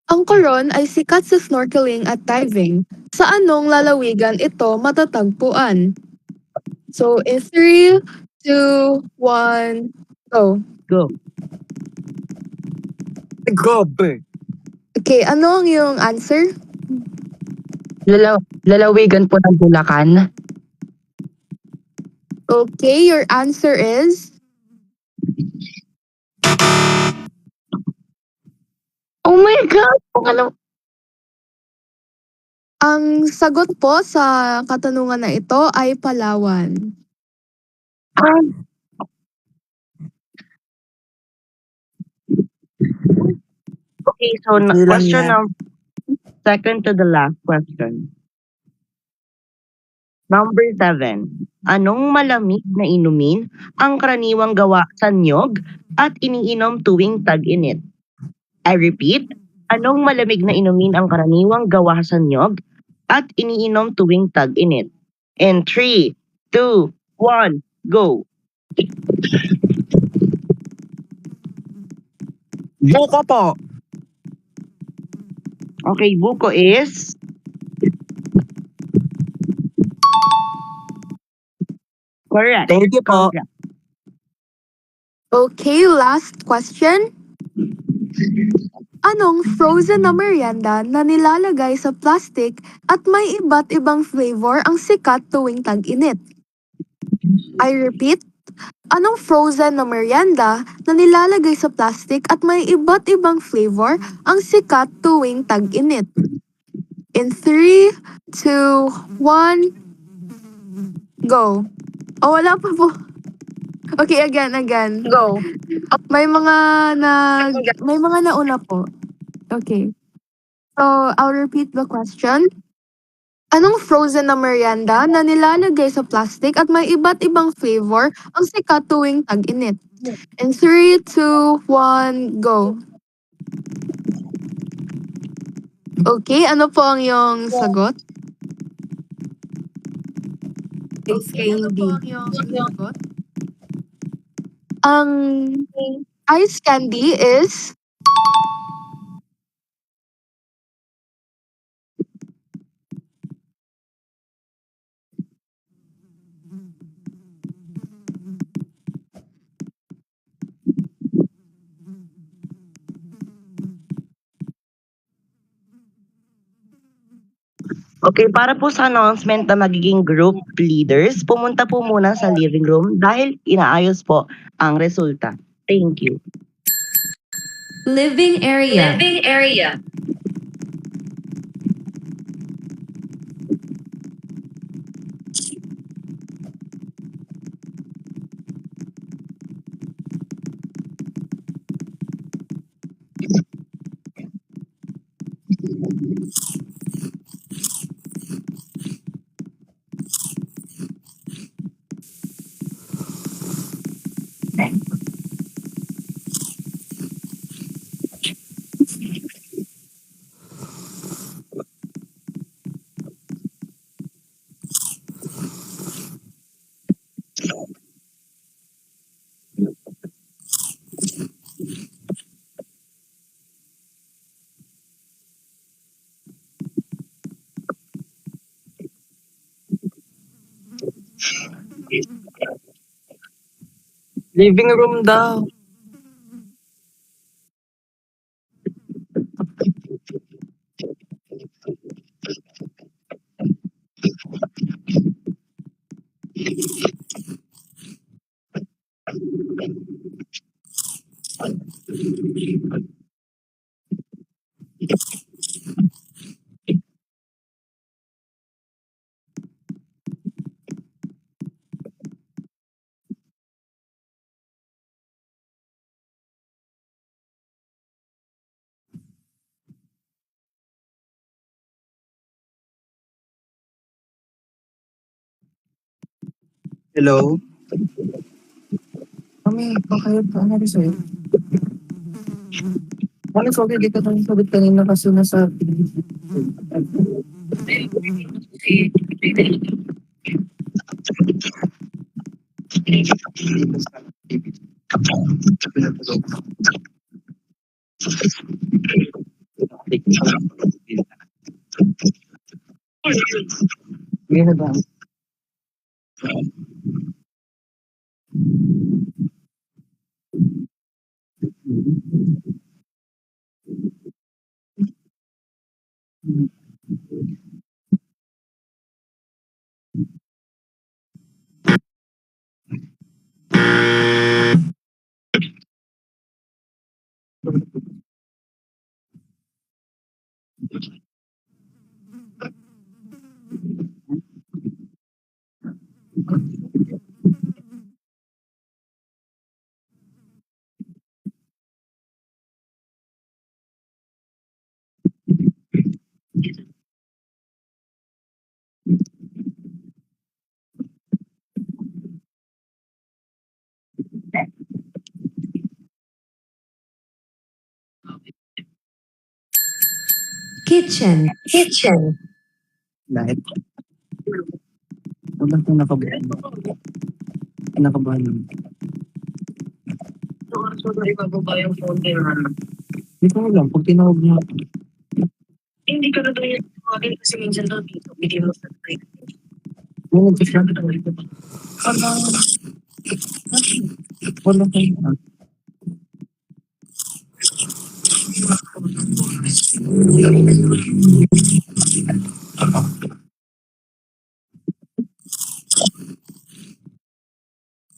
H: ang Coron ay sikat sa snorkeling at diving. Sa anong lalawigan ito matatagpuan? So, in 3, 2, 1, go.
G: Go.
B: Grabe.
H: Okay, ano ang iyong answer?
D: Lalawigan po ng Bulacan.
H: Okay, your answer is
E: Oh my God! Alam,
H: ang sagot po sa katanungan na ito ay Palawan.
G: Okay, so
B: Hindi lang
G: question
B: yan.
G: number second to the last question. Number 7. Anong malamig na inumin ang karaniwang gawa sa niyog at iniinom tuwing tag-init? I repeat, anong malamig na inumin ang karaniwang gawa sa niyog at iniinom tuwing tag-init? In 3, 2, 1, go!
I: Buko po.
G: Okay, buko is correct.
I: Thank you po.
G: Congrats.
H: Okay, last question. Anong frozen na merienda na nilalagay sa plastic at may iba't ibang flavor ang sikat tuwing tag-init? I repeat, anong frozen na merienda na nilalagay sa plastic at may iba't ibang flavor ang sikat tuwing tag-init? In 3, 2, 1, go. Oh, wala pa po. Okay, again.
E: go.
H: May mga nauna po. Okay. So, I'll repeat the question. Anong frozen na merienda na nilalagay sa plastic at may iba't ibang flavor ang sikat tuwing tag-init? In 3, 2, 1, go. Okay, ano po ang iyong sagot?
J: Ice candy.
H: Ang ice candy is
G: Okay, para po sa announcement na magiging group leaders, pumunta po muna sa living room dahil inaayos po ang resulta. Thank you.
F: Living area.
D: Living room daw.
C: Hello?
D: Kami, pakayot ka. Ano sa'yo? Ano sorry, di ka tayo sagot kanina kasi nasa... Ngayon ba?
F: Kitchen.
I: Lahat. Wala kang nakabahan. Nakabahan lang. Hindi ko alam. Pag tinawag mo.
A: Hindi ka na doon yung tawagin kasi minsan daw dito. Bigyan mo sa tayo.
I: Oo, kasi wala kayo.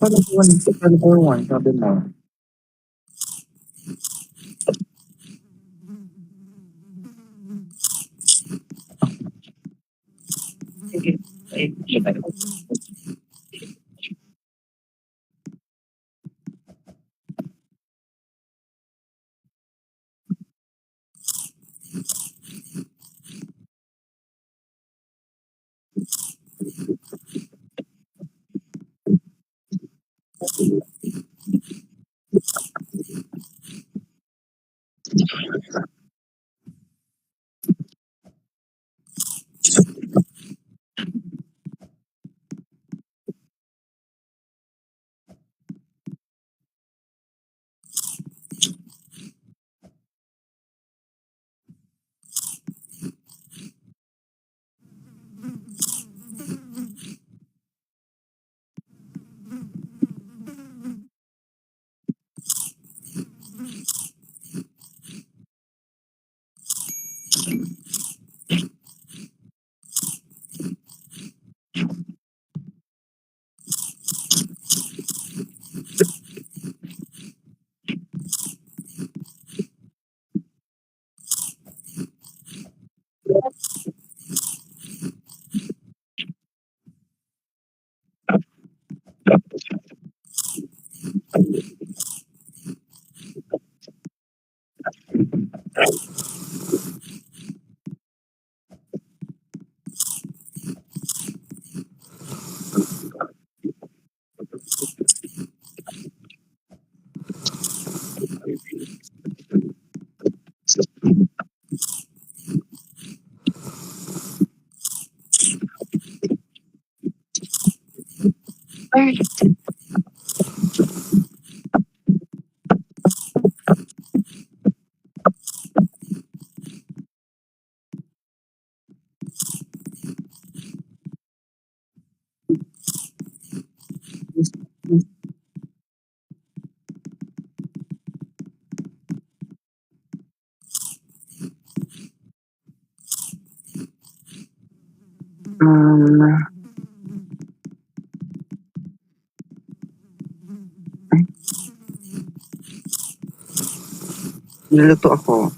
I: Paano po one? Sabi mo.
C: Niluto ako.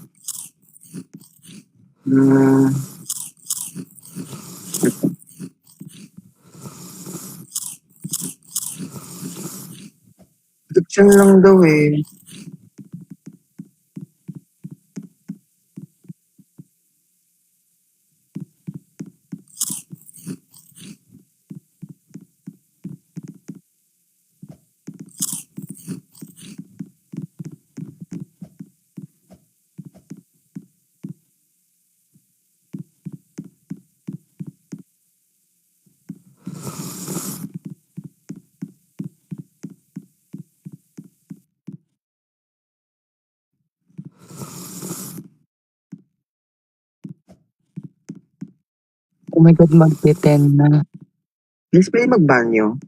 C: Kitchen lang daw eh.
D: Oh my God, magte-10 na.
C: Please pwede magbanyo.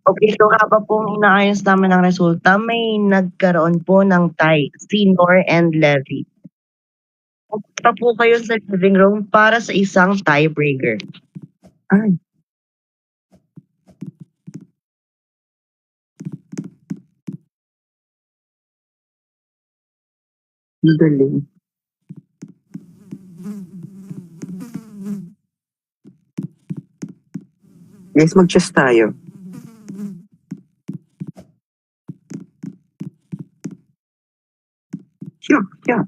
G: Okay, so habang pong inaayos namin ang resulta, may nagkaroon po ng tie, si Nor and Levy. Punta po kayo sa living room para sa isang tiebreaker.
C: Ay. Magaling. Guys, mag-chess tayo. Yeah.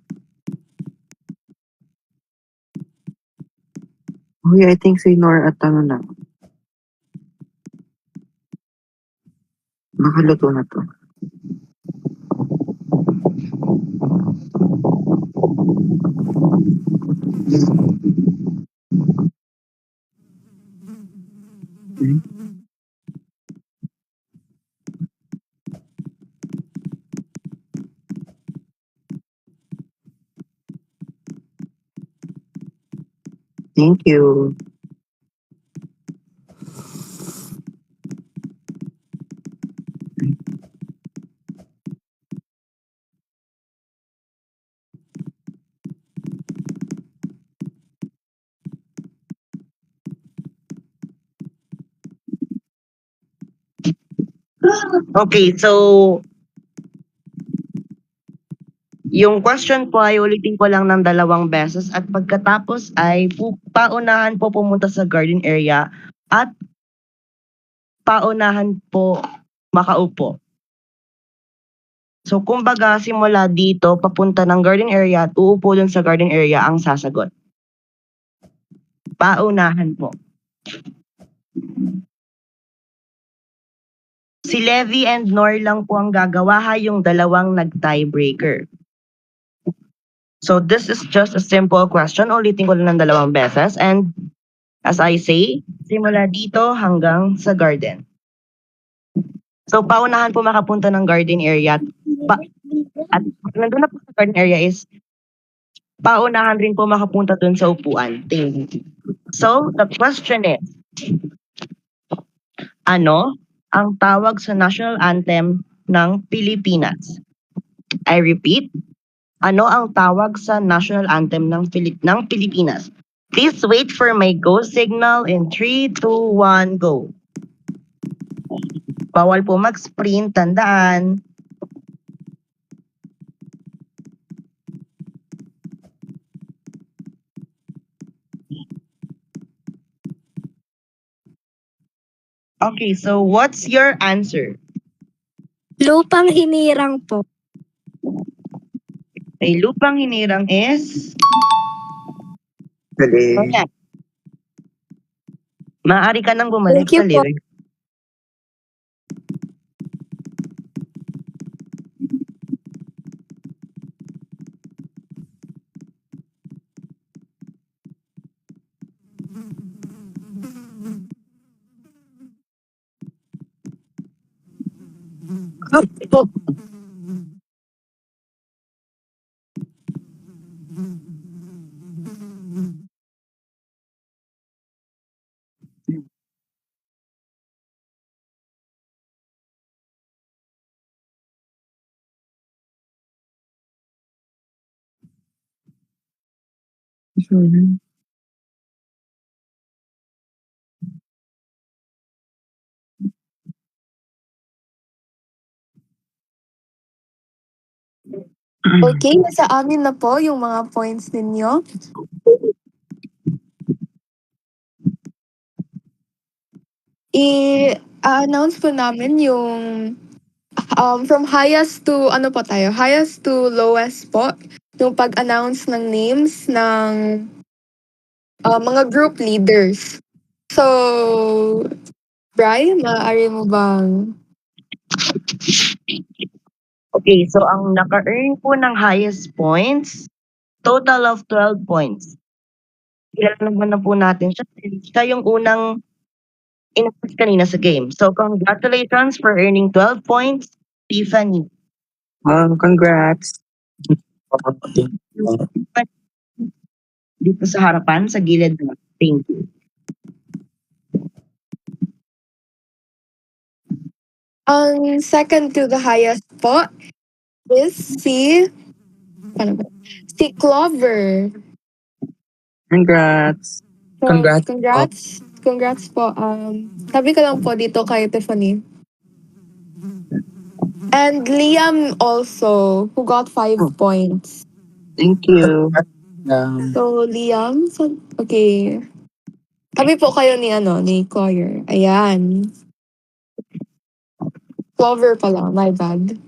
C: Uy, I think si Nor at ano na. Nakaluto na to. Thank you.
G: Okay, so yung question po ay ulitin ko lang ng 2 beses at pagkatapos ay paunahan po pumunta sa garden area at paunahan po makaupo. So kumbaga simula dito papunta ng garden area at uupo dun sa garden area ang sasagot. Paunahan po. Si Levy and Nor lang po ang gagawa ha yung 2 nag-tiebreaker. So this is just a simple question. Ulitin ko lang ng 2 beses. And as I say, simula dito hanggang sa garden. So paunahan po makapunta ng garden area. At nandun na po sa garden area is paunahan rin po makapunta dun sa upuan. Thank you. So the question is, ano ang tawag sa national anthem ng Pilipinas? I repeat, ano ang tawag sa national anthem ng Pilipinas? Please wait for my go signal in 3, 2, 1, go. Bawal po mag-sprint, tandaan. Okay, so what's your answer?
H: Lupang hinirang po.
G: Ay, lupang hinirang is...
C: Galing.
G: Correct. Maaari ka nang bumalik
H: Thank you
G: sa
H: po.
G: lyrics.
H: Okay, nasa amin na po yung mga points ninyo. I-announce po namin yung from highest to ano po tayo, highest to lowest po, yung pag-announce ng names ng mga group leaders. So, Bri, maaari mo bang
G: Okay, so ang naka-earn po ng highest points, total of 12 points. Kilala naman na po natin siya. Siya yung unang in-announce kanina sa game. So congratulations for earning 12 points, Tiffany.
C: Congrats.
G: Dito sa harapan, sa gilid na. Thank you.
H: ang second to the highest po is si Clover.
C: Congrats.
H: So,
I: Congrats.
H: congrats po. Tabi ka lang po dito kay Tiffany. And Liam also, who got 5 points.
C: Thank you.
H: So, Liam, okay. Tabi po kayo ni Clover. Ayan. Clover pala, my bad.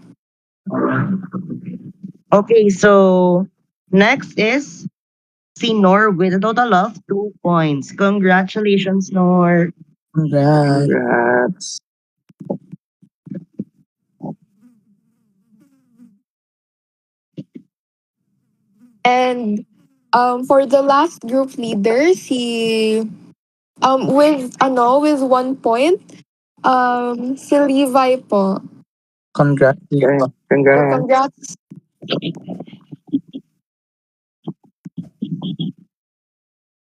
G: Okay, so next is si Nor with a total of 2 points. Congratulations, Nor.
I: Congrats.
C: Congrats.
H: And for the last group leader, si with 1 point, si Levi po.
I: Congrats.
C: Okay.
H: So,
C: Congrats.
H: congrats.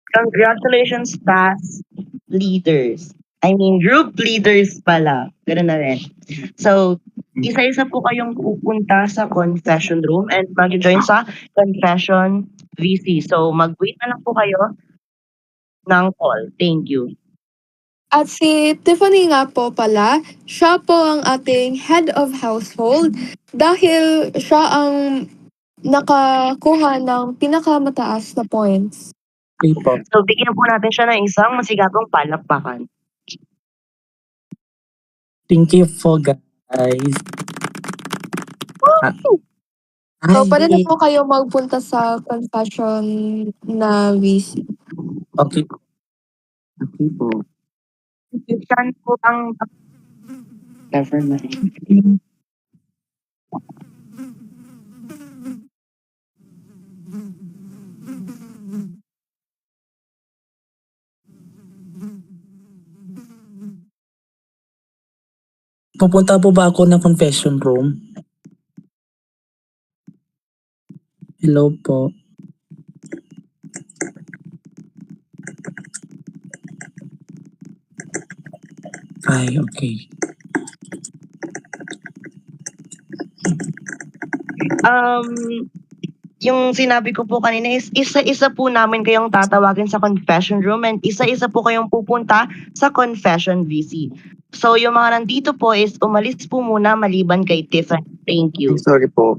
G: Congratulations, task leaders. I mean, group leaders pala. Ganun na rin. So, isa-isa po kayong pupunta sa confession room and mag-join sa confession VC. So, mag-wait na lang po kayo ng call. Thank you.
H: At si Tiffany nga po pala, siya po ang ating head of household dahil siya ang nakakuha ng pinakamataas na points.
I: Okay po.
G: So, bigyan po natin siya ng isang masigatong palakpakan.
I: Thank you po, guys.
H: So, pwede na po kayo magpunta sa confession na VC.
I: Okay.
C: Okay po.
G: Saan po ang... Never mind.
I: Pupunta po ba ako ng confession room? Hello po. Ay, okay.
G: Yung sinabi ko po kanina is isa-isa po namin kayong tatawagin sa confession room and isa-isa po kayong pupunta sa confession VC. So yung mga nandito po is umalis po muna maliban kay Tiffany. Thank you.
C: Sorry po.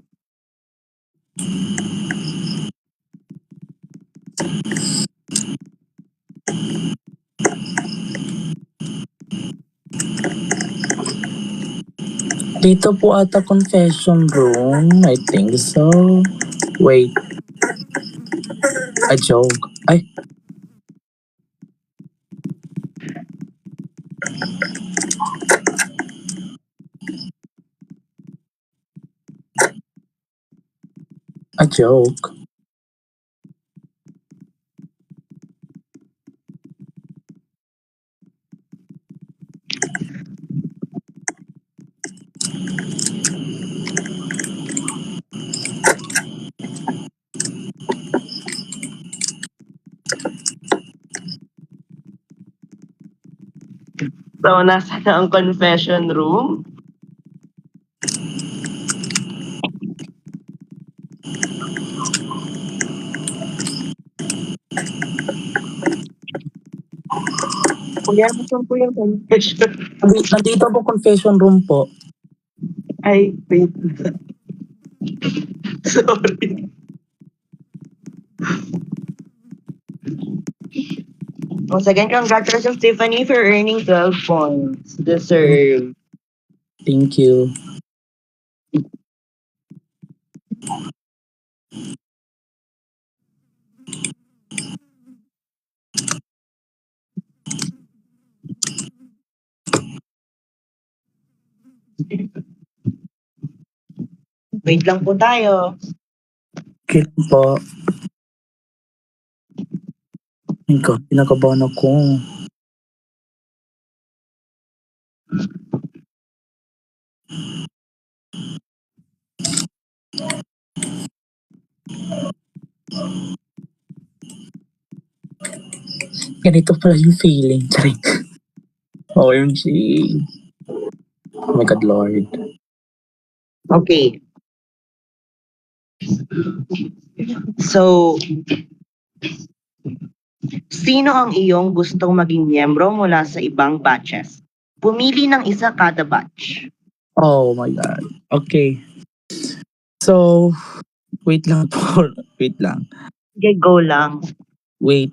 I: Dito po ata confession room. I think so. Wait. A joke. Ay. A joke.
G: So, nasa na ang confession room? Kuya, saan po yung confession?
I: Nandito po confession room po.
G: Ay, wait. Sorry. Once again, congratulations, Tiffany, for earning 12 points. Deserve.
I: Thank you.
G: Wait lang po tayo.
I: Okay po. Ikaw, pinakabahan ako. Ganito pala yung feeling. Charing. OMG. Oh my God, Lord.
G: Okay. So, sino ang iyong gustong maging miyembro mula sa ibang batches? Pumili ng isa kada batch.
I: Oh my God. Okay. So, wait lang po. Wait lang.
G: Okay, go lang.
I: Wait.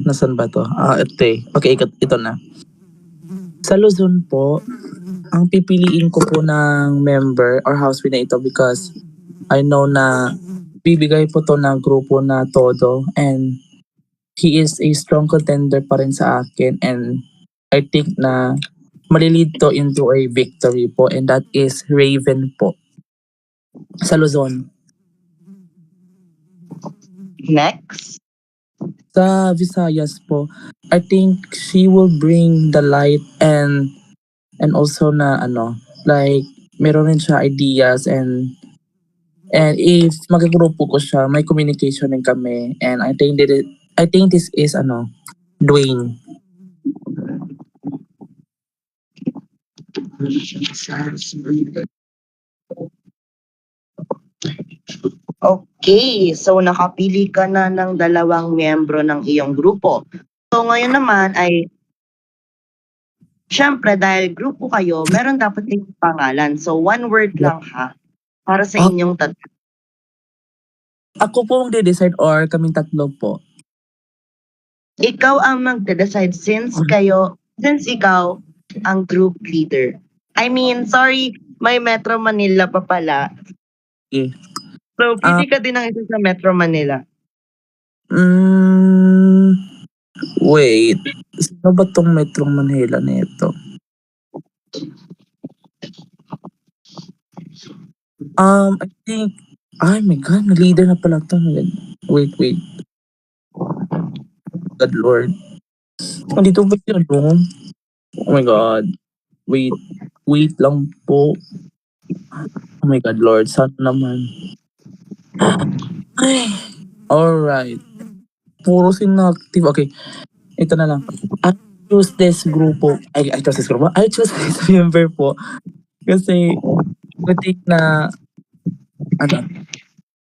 I: Nasaan ba to? Ito. Okay, ito na. Sa Luzon po, ang pipiliin ko po ng member or housemate na ito because I know na bibigay po to ng grupo na todo and he is a strong contender pa rin sa akin and I think na malilid to into a victory po and that is Raven po sa Luzon.
G: Next.
I: Sa Visayas po, I think she will bring the light and also na like meron rin siya ideas and if magagrupo ko siya, may communication din kami and I think this is Dwayne.
G: Okay, so nakapili ka na ng dalawang miyembro ng iyong grupo. So ngayon naman ay, syempre dahil grupo kayo, meron dapat yung pangalan. So one word lang ha, para sa inyong tatlo.
I: Ako po magde-decide or kaming tatlo po?
G: Ikaw ang magde-decide since ikaw ang group leader. I mean, sorry, may Metro Manila pa pala.
I: Okay.
G: So, pili ka din ng isa sa Metro Manila.
I: Wait. Sino ba tong Metro Manila nito? I think, ay my God, na-leader na pala to. Wait. God Lord. Dito ba yun? Oh my God. Wait lang po. Oh my God, Lord. Sana naman. Ay. Alright. Puro inactive. Okay. Ito na lang. I choose this grupo. I choose this grupo. I choose this member po. Kasi, I think na,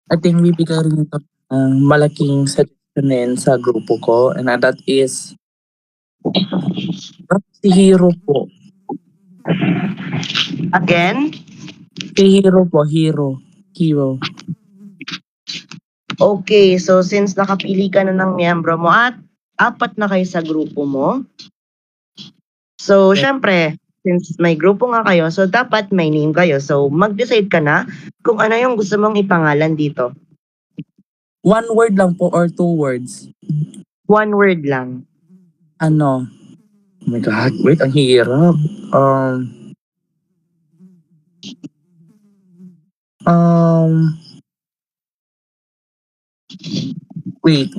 I: I think bibigay rin ito ng malaking suggestion sa grupo ko. And that is, si Hero po.
G: Again?
I: Si Hero po. Hero.
G: Okay, so since nakapili ka na ng miyembro mo at apat na kayo sa grupo mo, so syempre, since may grupo nga kayo, so dapat may name kayo. So mag-decide ka na kung ano yung gusto mong ipangalan dito.
I: One word lang po or two words?
G: One word lang.
I: Oh my God, wait, ang hirap. Wait.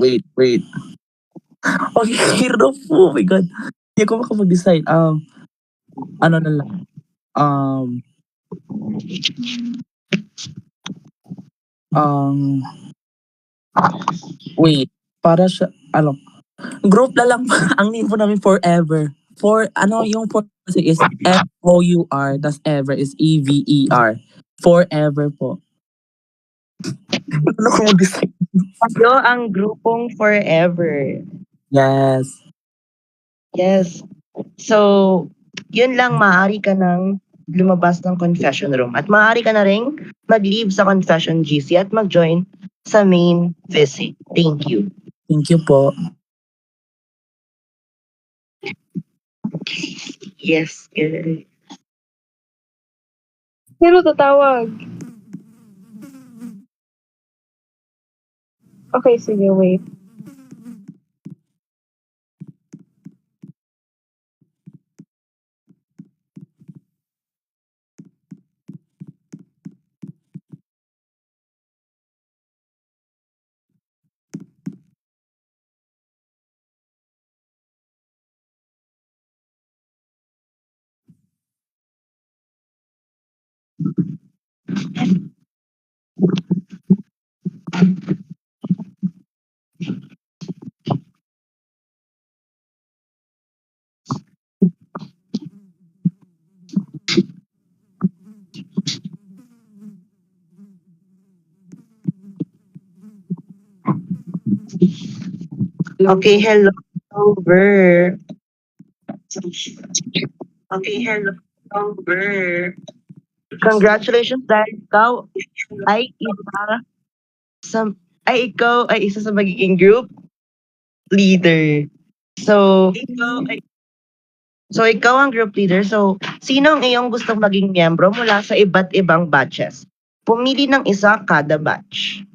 I: Ang hirap po, oh my God. Hindi ako makapag-decide. Ano na lang. Wait, para siya, group na lang ang name po namin forever. Yung for kasi is FOUR, tas ever is EVER. Forever po. Ano kung mag-design?
G: Kayo ang grupong forever.
I: Yes.
G: Yes. So, yun lang, maaari ka nang lumabas ng confession room. At maaari ka na rin mag-leave sa confession GC at mag-join sa main visit. Thank you.
I: Thank you po.
G: Yes. Yes.
H: Sino tatawag? Okay, sige, wait.
G: Okay, hello, Clover. Okay, hello, Clover. Congratulations dahil sa, ikaw ay isa sa magiging group leader. So, ikaw ang group leader. So, sino ang iyong gustong maging miyembro mula sa iba't ibang batches? Pumili ng isa kada batch.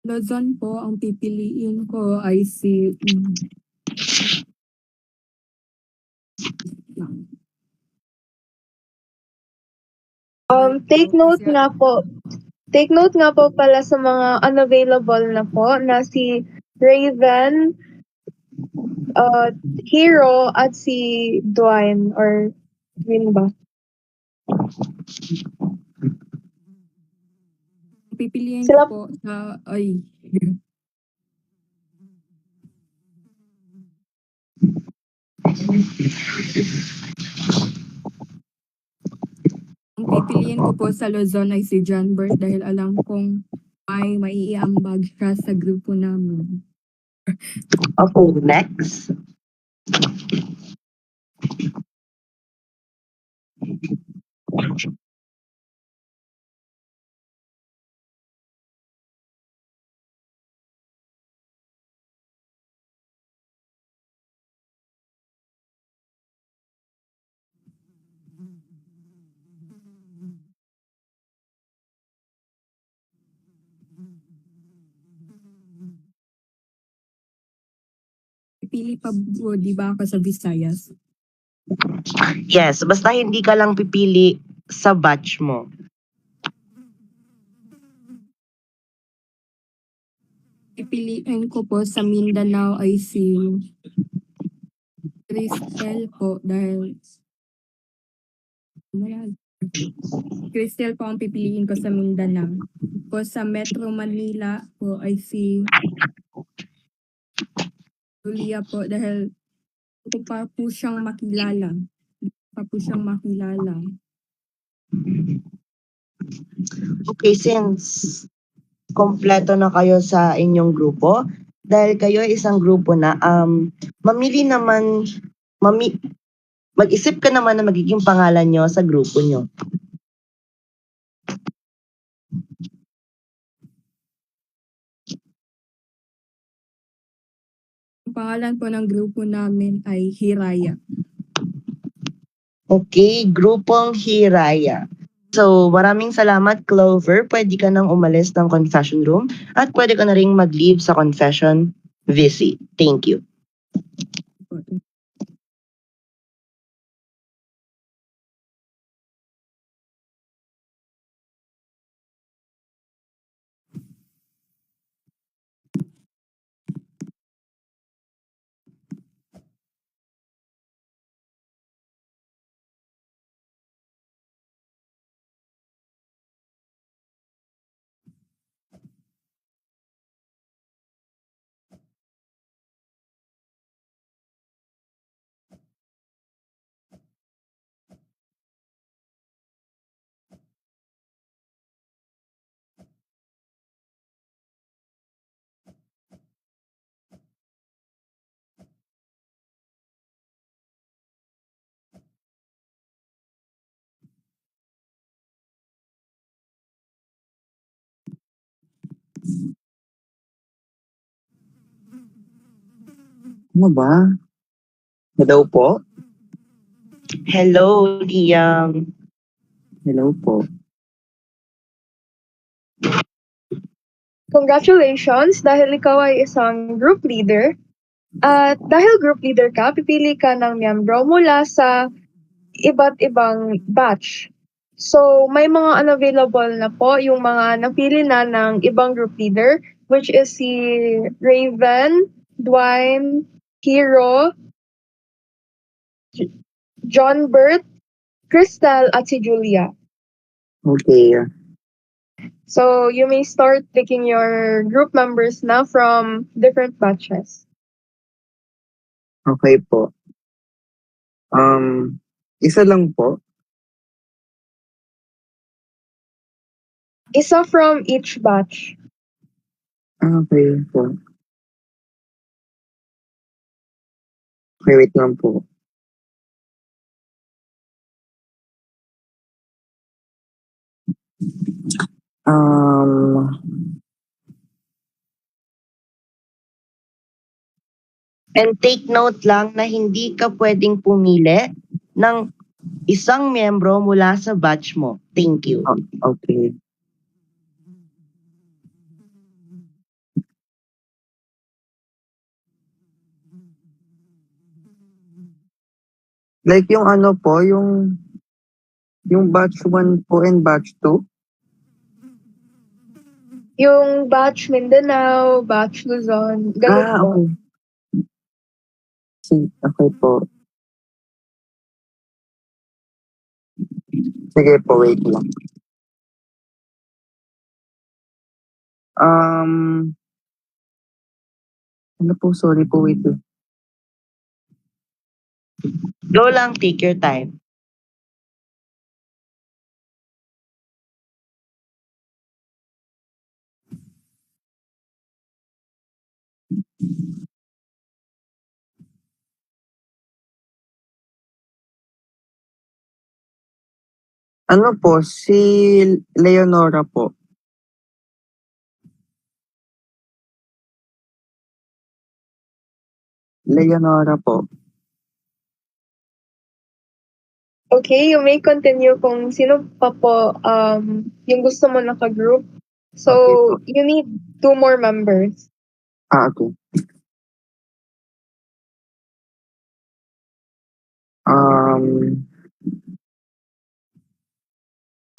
J: Luzon po, ang pipiliin ko ay si...
H: Take note nga po. Take note nga po pala sa mga unavailable na po na si Raven, Hero at si Dwayne or Dwayne ba?
J: Pipiliin ko
H: Sila-
J: po sa... Ay... Ang pipiliin ko po sa Luzon ay si John Bert dahil alam kong may maiiambag siya sa grupo namin.
G: Okay, next.
J: Pipili pa po, di ba ako sa Visayas?
G: Yes, basta hindi ka lang pipili sa batch mo.
J: Pipiliin ko po sa Mindanao ay si Cristel po dahil ano yan? Cristel po ang pipiliin ko sa Mindanao. Po sa Metro Manila po ay si Julia po dahil ko pa po siyang makilala.
G: Okay, since kompleto na kayo sa inyong grupo, dahil kayo ay isang grupo na, mag-isip ka naman na magiging pangalan nyo sa grupo nyo.
J: Ang pangalan po ng grupo namin ay Hiraya.
G: Okay, grupong Hiraya. So, maraming salamat, Clover. Pwede ka nang umalis ng confession room at pwede ka na ring mag-leave sa confession visit. Thank you.
C: Ano ba? Hello po?
G: Hello, Liam.
C: Hello po.
H: Congratulations dahil ikaw ay isang group leader. At dahil group leader ka, pipili ka ng miyembro mula sa iba't ibang batch. So, may mga unavailable na po yung mga napili na ng ibang group leader, which is si Raven, Dwayne, Hero, John Bert, Crystal, at si Julia.
C: Okay.
H: So, you may start picking your group members na from different batches.
C: Okay po. Isa lang po.
H: Isa from each batch.
C: Okay po. Okay, wait lang po.
G: And take note lang na hindi ka pwedeng pumili ng isang miyembro mula sa batch mo. Thank you.
C: Okay. Like yung ano po, yung batch 1 po and batch 2.
H: Yung batch Mindanao, batch Luzon, ganun po.
C: Okay. Okay po. Sige po, wait lang. Ano po, sorry po, wait lang.
G: Go lang, take your time.
C: Ano po, si Leonora po. Leonora po.
H: Okay, you may continue kung sino pa po yung gusto mo naka-group. So,
C: Okay
H: you need 2 more members.
C: Okay.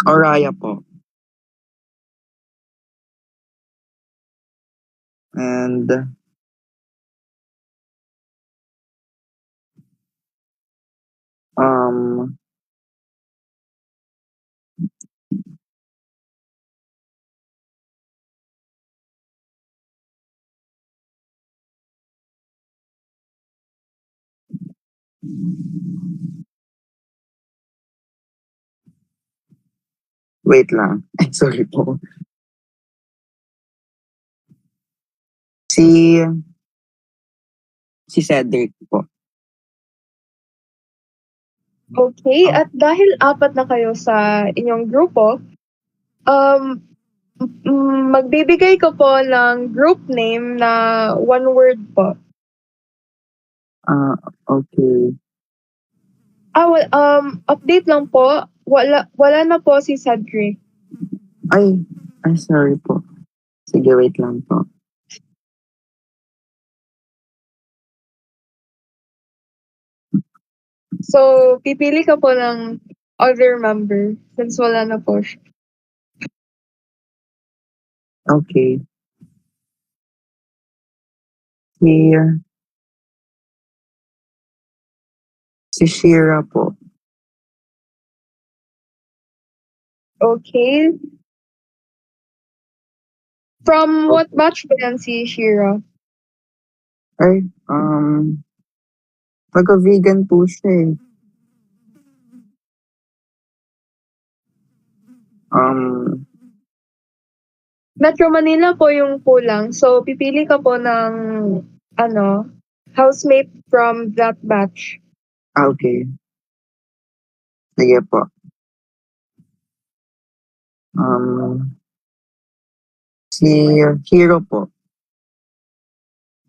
C: Oraya po. And wait lang. Sorry po. Si Cedric po.
H: Okay, at dahil 4 na kayo sa inyong grupo, magbibigay ko po ng group name na 1 word po.
C: Okay.
H: Update lang po, wala na po si Cedric.
C: Ay, sorry po. Sige, wait lang po.
H: So, pipili ka po ng other member since wala na po siya.
C: Okay. Si Shira po.
H: Okay. From what batch ba yan si Shira?
C: Ay, taga-vegan po siya eh.
H: Metro Manila po yung kulang. So, pipili ka po ng housemate from that batch.
C: Okay. Sige po. Si Hero po.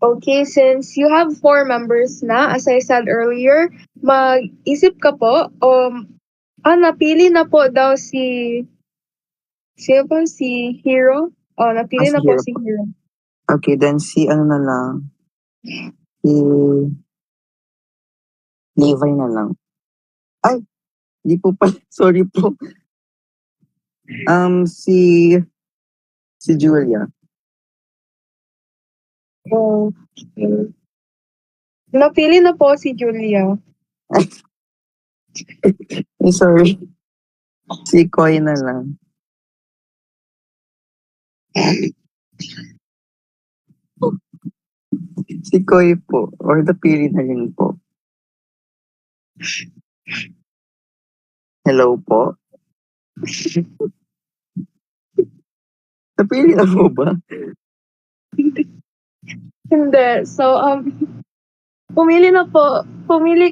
H: Okay, since you have 4 members na, as I said earlier, mag-isip ka po, napili na po daw sino po? Si Hero? Napili
C: Si
H: na po
C: Hero
H: si
C: po.
H: Hero.
C: Okay, then si ano na lang. Si Levi na lang. Ay, di po pa. Sorry po. Si Julia.
H: Okay. Napili na po si Julia.
C: Sorry. Si Koy na lang. Si Koy po. Or napili na rin po. Hello po. Napili na po ba?
H: Hindi. So, pumili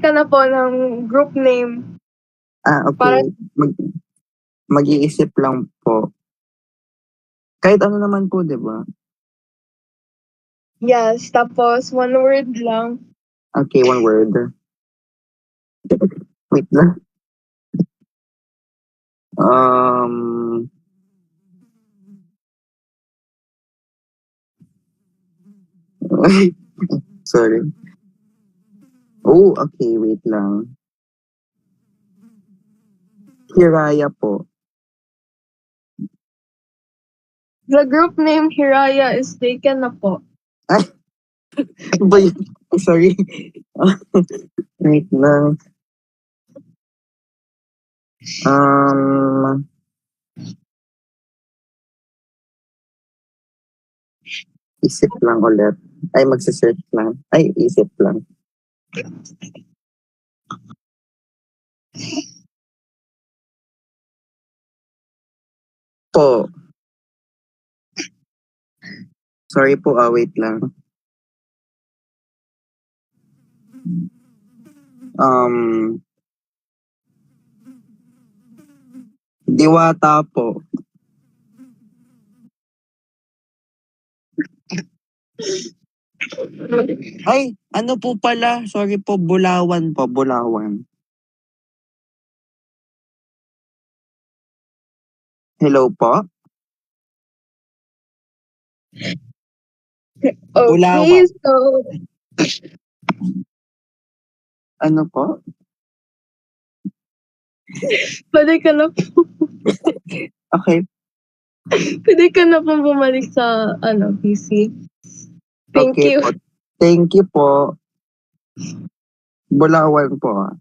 H: ka na po ng group name.
C: Okay. Mag-iisip lang po. Kahit ano naman po, di ba?
H: Yes, tapos one word lang.
C: Okay, one word. Wait lang. Sorry. Oh, okay, wait lang. Hiraya po.
H: The group name Hiraya is taken na po.
C: Ano ba yun? Sorry. Wait lang. Isip lang ulit. Ay, magsisearch lang. Ay, isip lang. Po. Sorry po, wait lang. Diwata po. Ay, ano po pala? Sorry po, Bulawan po, Bulawan. Hello po?
H: Okay,
C: Bulawan.
H: so
C: Ano po?
H: pwede ka na
C: Okay.
H: pwede ka na po bumalik sa PC. Thank
C: Okay
H: you.
C: po. Thank you po. Bulawan po.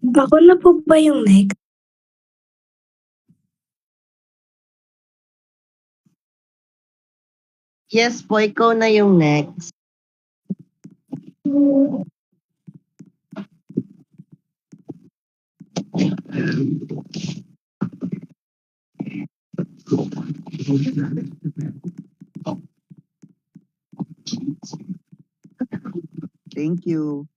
A: Ako na po ba yung next?
G: Yes po, ikaw na yung next.
C: Thank you.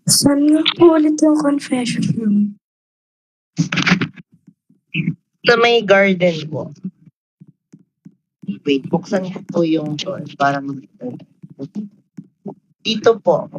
J: Saan nga po ulit yung confession room?
G: Sa may garden po. Wait, buksan ko po yung door para dito po.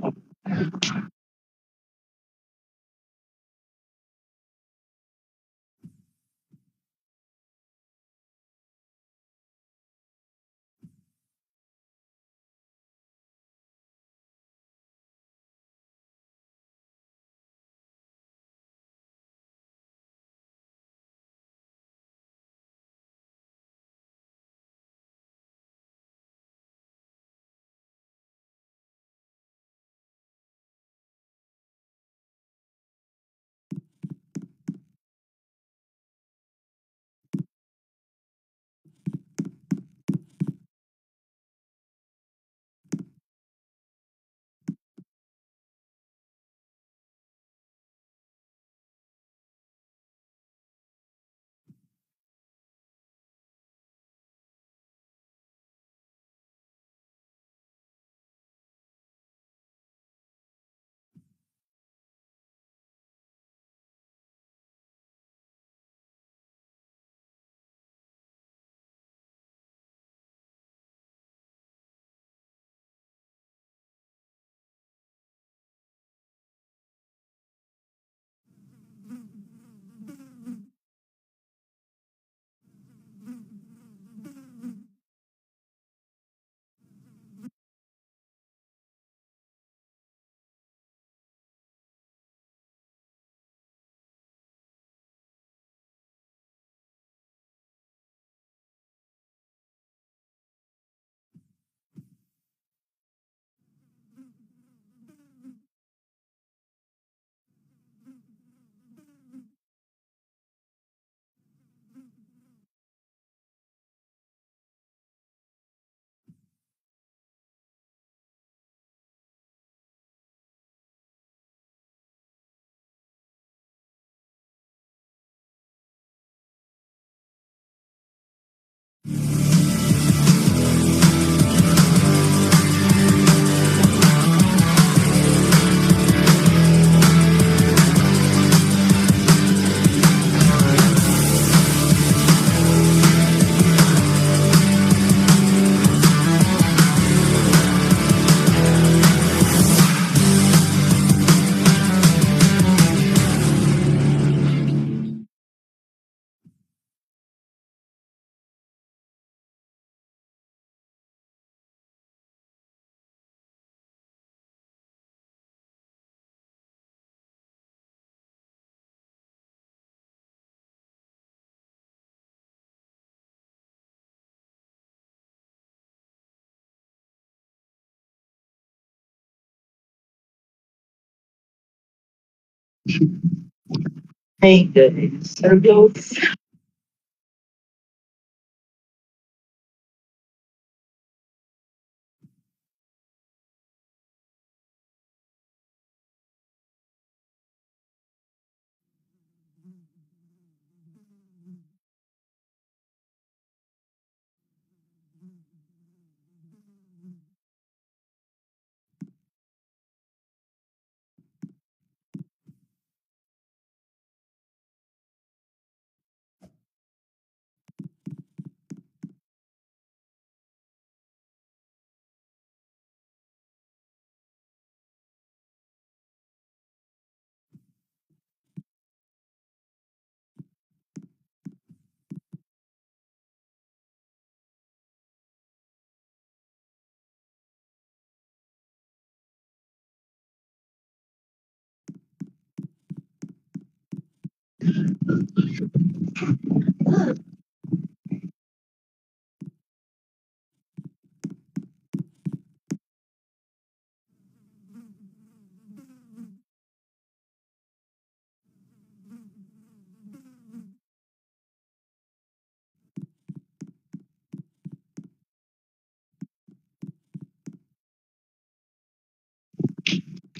G: Hey guys.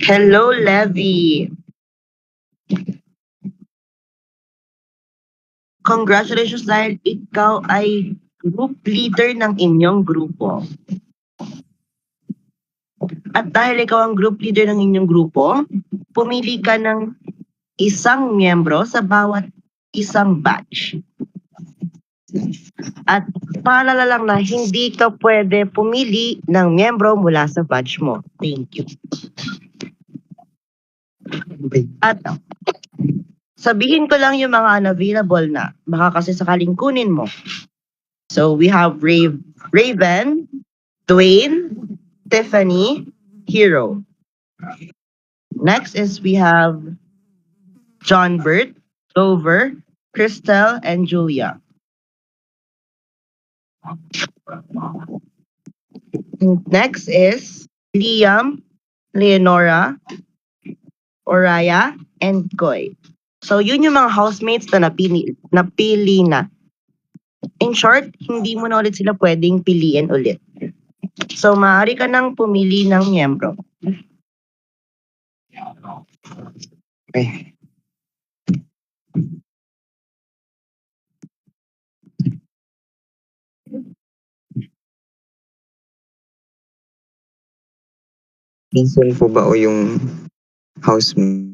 G: Hello, Levi. Congratulations dahil ikaw ay group leader ng inyong grupo. At dahil ikaw ang group leader ng inyong grupo, pumili ka ng isang miyembro sa bawat isang batch. At paalala lang na hindi ka pwede pumili ng miyembro mula sa batch mo. Thank you. At sabihin ko lang yung mga unavailable na. Baka kasi sakaling kunin mo. So we have Raven, Dwayne, Tiffany, Hero. Next is we have John Bert, Clover, Crystal, and Julia. Next is Liam, Leonora, Oraya, and Koy. So yun yung mga housemates na napili na. In short, hindi mo na ulit sila pwedeng piliin ulit. So maaari ka nang pumili ng miyembro.
D: Okay.
K: Minsan po ba o yung housemate?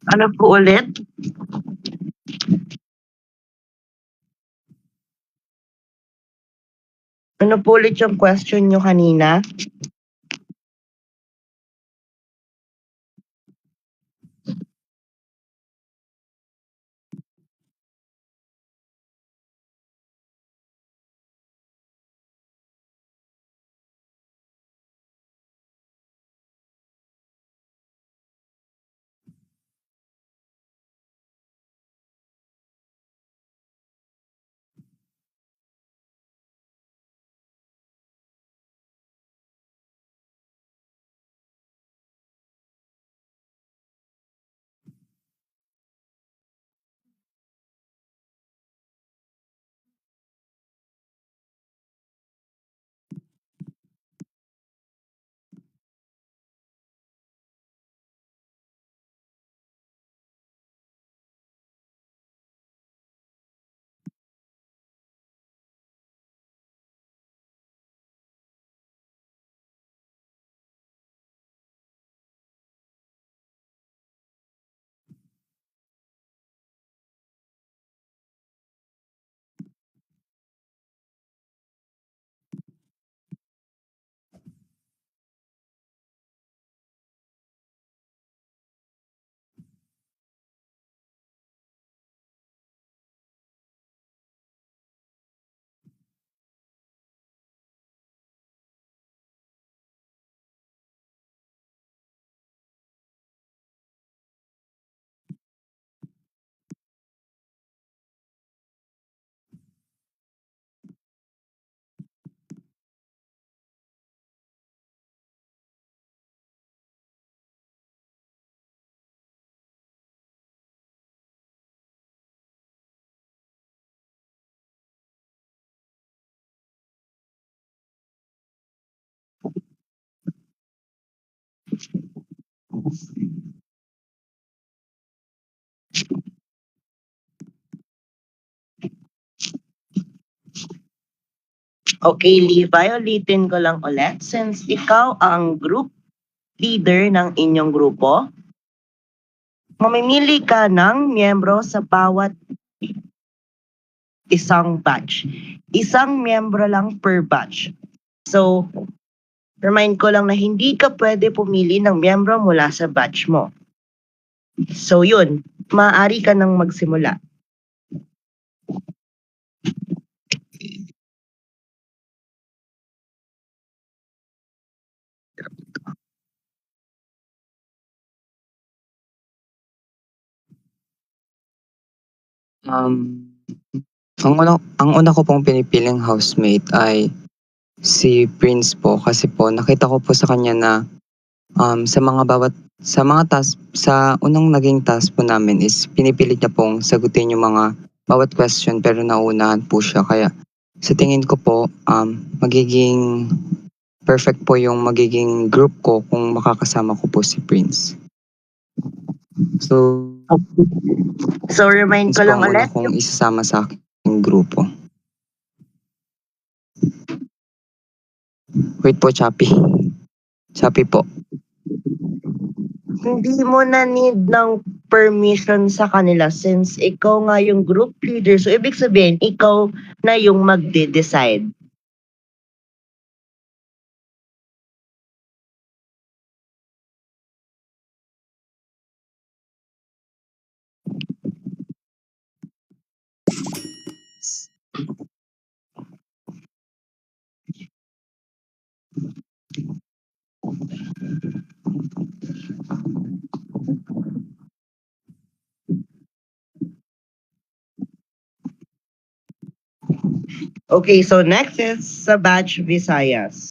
G: Ano po ulit? Ano po ulit yung question nyo kanina? Okay, Levi, ulitin ko lang ulit. Since ikaw ang group leader ng inyong grupo, mamimili ka ng miyembro sa bawat isang batch. Isang miyembro lang per batch. So, remind ko lang na hindi ka pwede pumili ng miyembro mula sa batch mo. So yun, maaari ka nang magsimula.
K: Ang una ko pong pinipiling housemate ay si Prince po kasi po nakita ko po sa kanya na sa unang naging task po namin is pinipilit niya pong sagutin yung mga bawat question pero nauunahan po siya kaya sa tingin ko po magiging perfect po yung magiging group ko kung makakasama ko po si Prince. So,
G: So remind
K: Prince
G: ko
K: po
G: lang
K: ang una
G: ulit,
K: kong isasama sa aking grupo. Wait po, Chappy. Chappy po.
G: hindi mo na need ng permission sa kanila since ikaw nga yung group leader. So ibig sabihin, ikaw na yung magde-decide. Okay, so next is sa batch Visayas.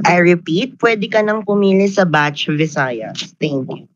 G: I repeat, pwede ka nang pumili sa batch Visayas. Thank you.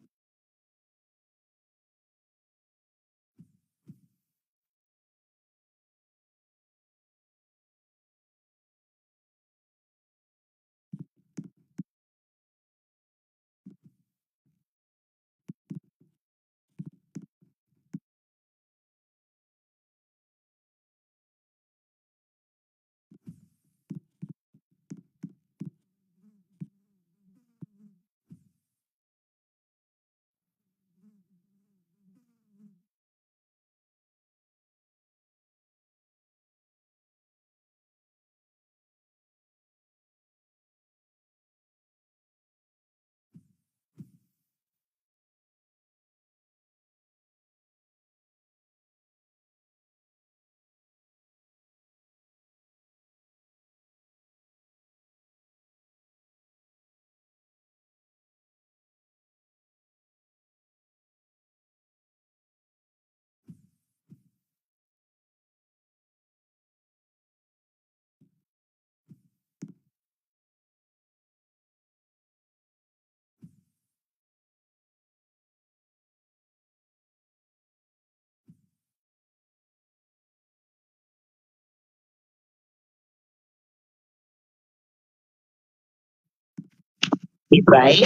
G: Right?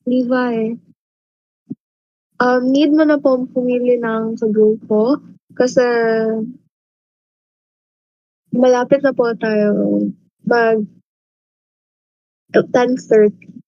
H: Levi, need mo na po pumili ng kagrupo kasi malapit na po tayo mag 10:30.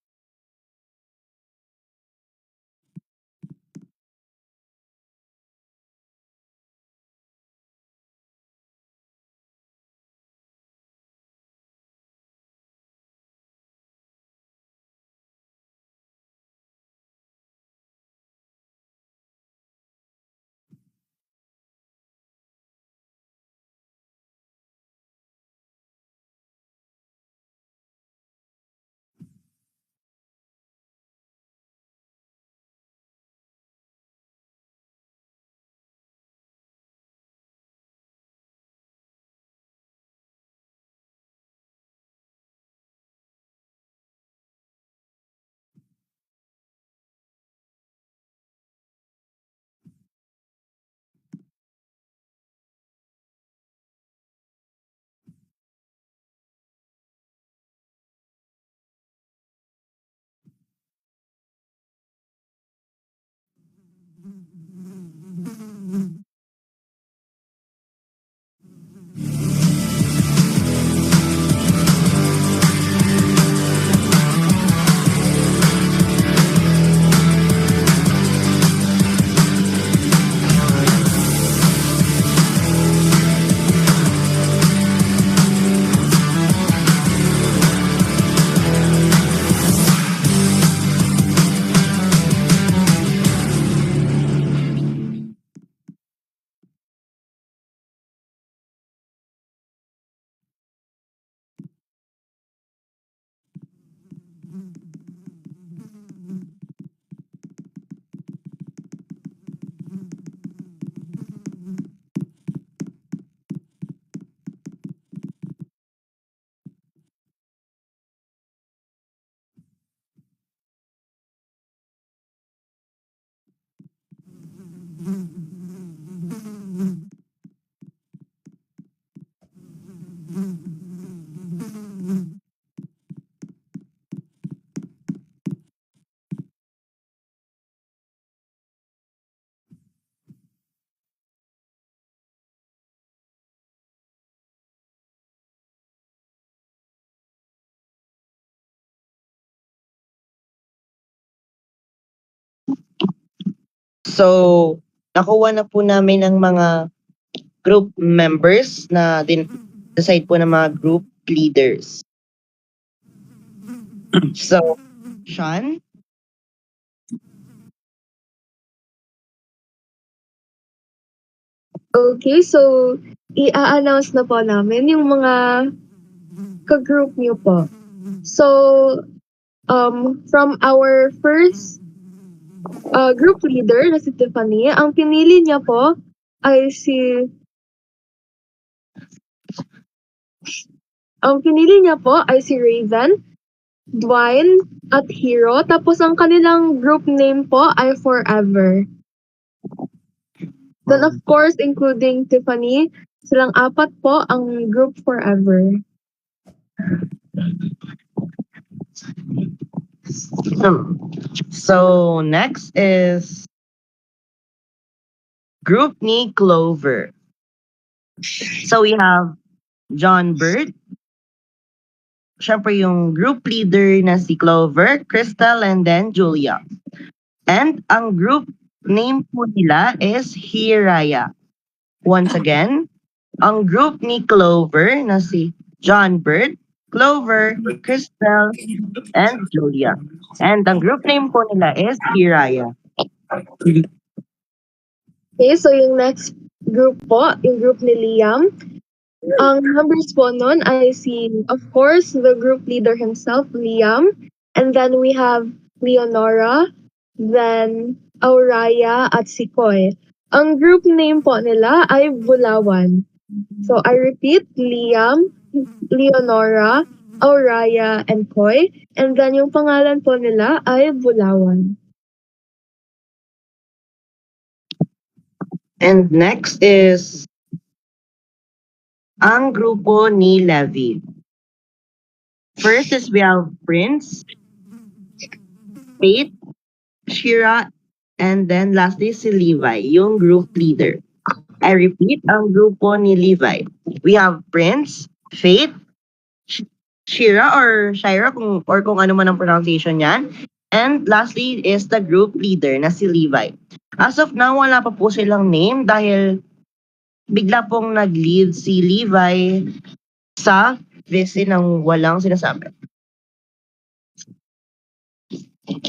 G: So, nakuha na po namin ang mga group members na decide po ng mga group leaders. So, Sean?
H: Okay, so i-announce na po namin yung mga ka-group niyo po. So, from our first group leader na si Tiffany, ang pinili niya po ay si Raven, Dwayne, at Hero. Tapos ang kanilang group name po ay Forever. Then of course, including Tiffany, silang apat po ang group Forever.
G: So, next is group ni Clover. So, we have John Bird. Siyempre yung group leader na si Clover, Crystal, and then Julia. And ang group name po nila is Hiraya. Once again, ang group ni Clover na si John Bird, Clover, Crystal, and Julia. And ang group name po nila is Hiraya.
H: Okay, so yung next group po, yung group ni Liam. Ang members po nun ay of course, the group leader himself, Liam. And then we have Leonora, then Auraya at si Koy. Ang group name po nila ay Bulawan. So I repeat, Liam, Leonora, Auraya, and Koy. And then yung pangalan po nila ay Bulawan.
G: And next is ang grupo ni Levi. First is we have Prince, Faith, Shira, and then lastly si Levi, yung group leader. I repeat, ang grupo ni Levi. We have Prince, Faith, Shira or Shira kung ano man ang pronunciation yan. And lastly is the group leader na si Levi. As of now, wala pa po silang name dahil bigla pong nag-lead si Levi sa VC ng walang sinasabi.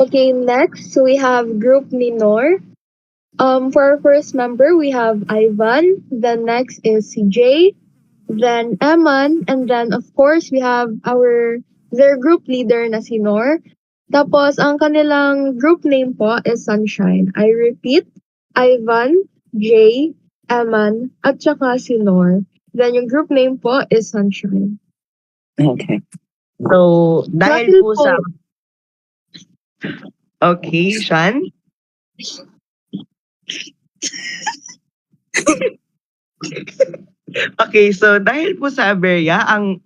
H: Okay, next we have group ni Nor. For our first member, we have Ivan. Then next is si Jay. Then Eman. And then of course, we have their group leader na si Nor. Tapos, ang kanilang group name po is Sunshine. I repeat, Ivan, Jay, Eman, at saka si Nor. Then yung group name po is Sunshine.
C: Okay.
G: So, dahil
H: Bakit
G: po
H: po?
G: sa... Okay, Shan? Okay, so dahil po sa aberya, ang...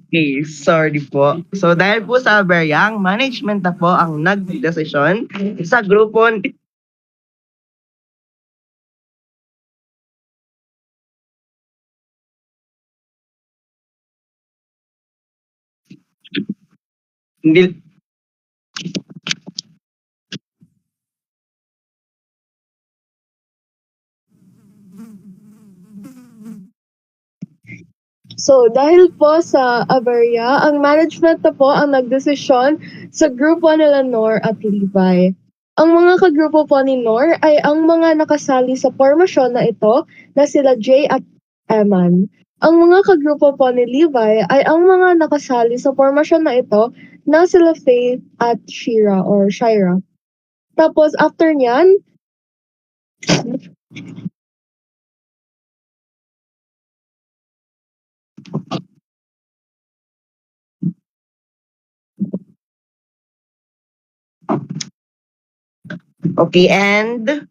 G: Okay, sorry po. So dahil po sa aberya, ang management na po ang nag-desisyon sa grupo hindi
H: So, dahil po sa aberya, ang management na po ang nagdesisyon sa grupo nila Nor at Levi. Ang mga kagrupo po ni Nor ay ang mga nakasali sa formasyon na ito na sila Jay at Eman. Ang mga kagrupo po ni Levi ay ang mga nakasali sa formasyon na ito na sila Faith at Shira or Shira. Tapos after niyan,
G: okay, and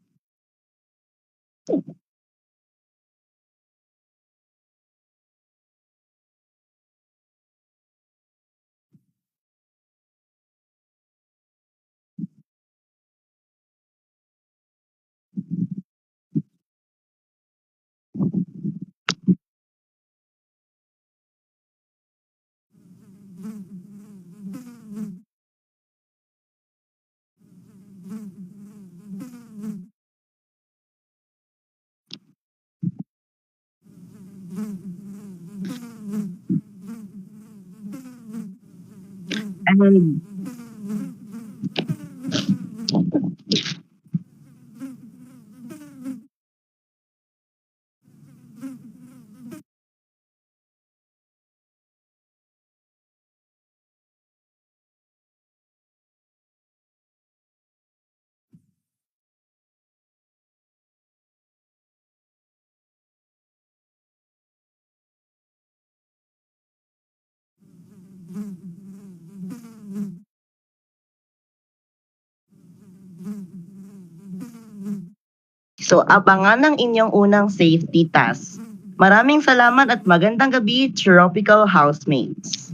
G: so abangan ang inyong unang safety task. Maraming salamat at magandang gabi, Tropical Housemates.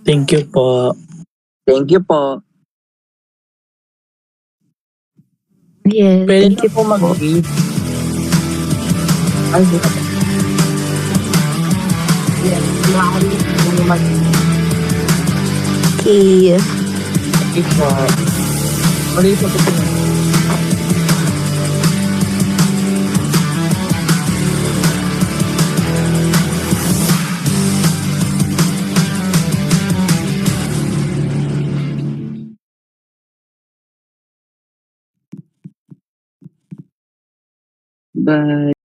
I: Thank you po.
K: Thank you po.
A: Yes,
I: Pwede
A: thank
I: na
A: you
I: po mag-leave. Ay,
A: Okay.
I: okay po. Mali po po.
C: Bye.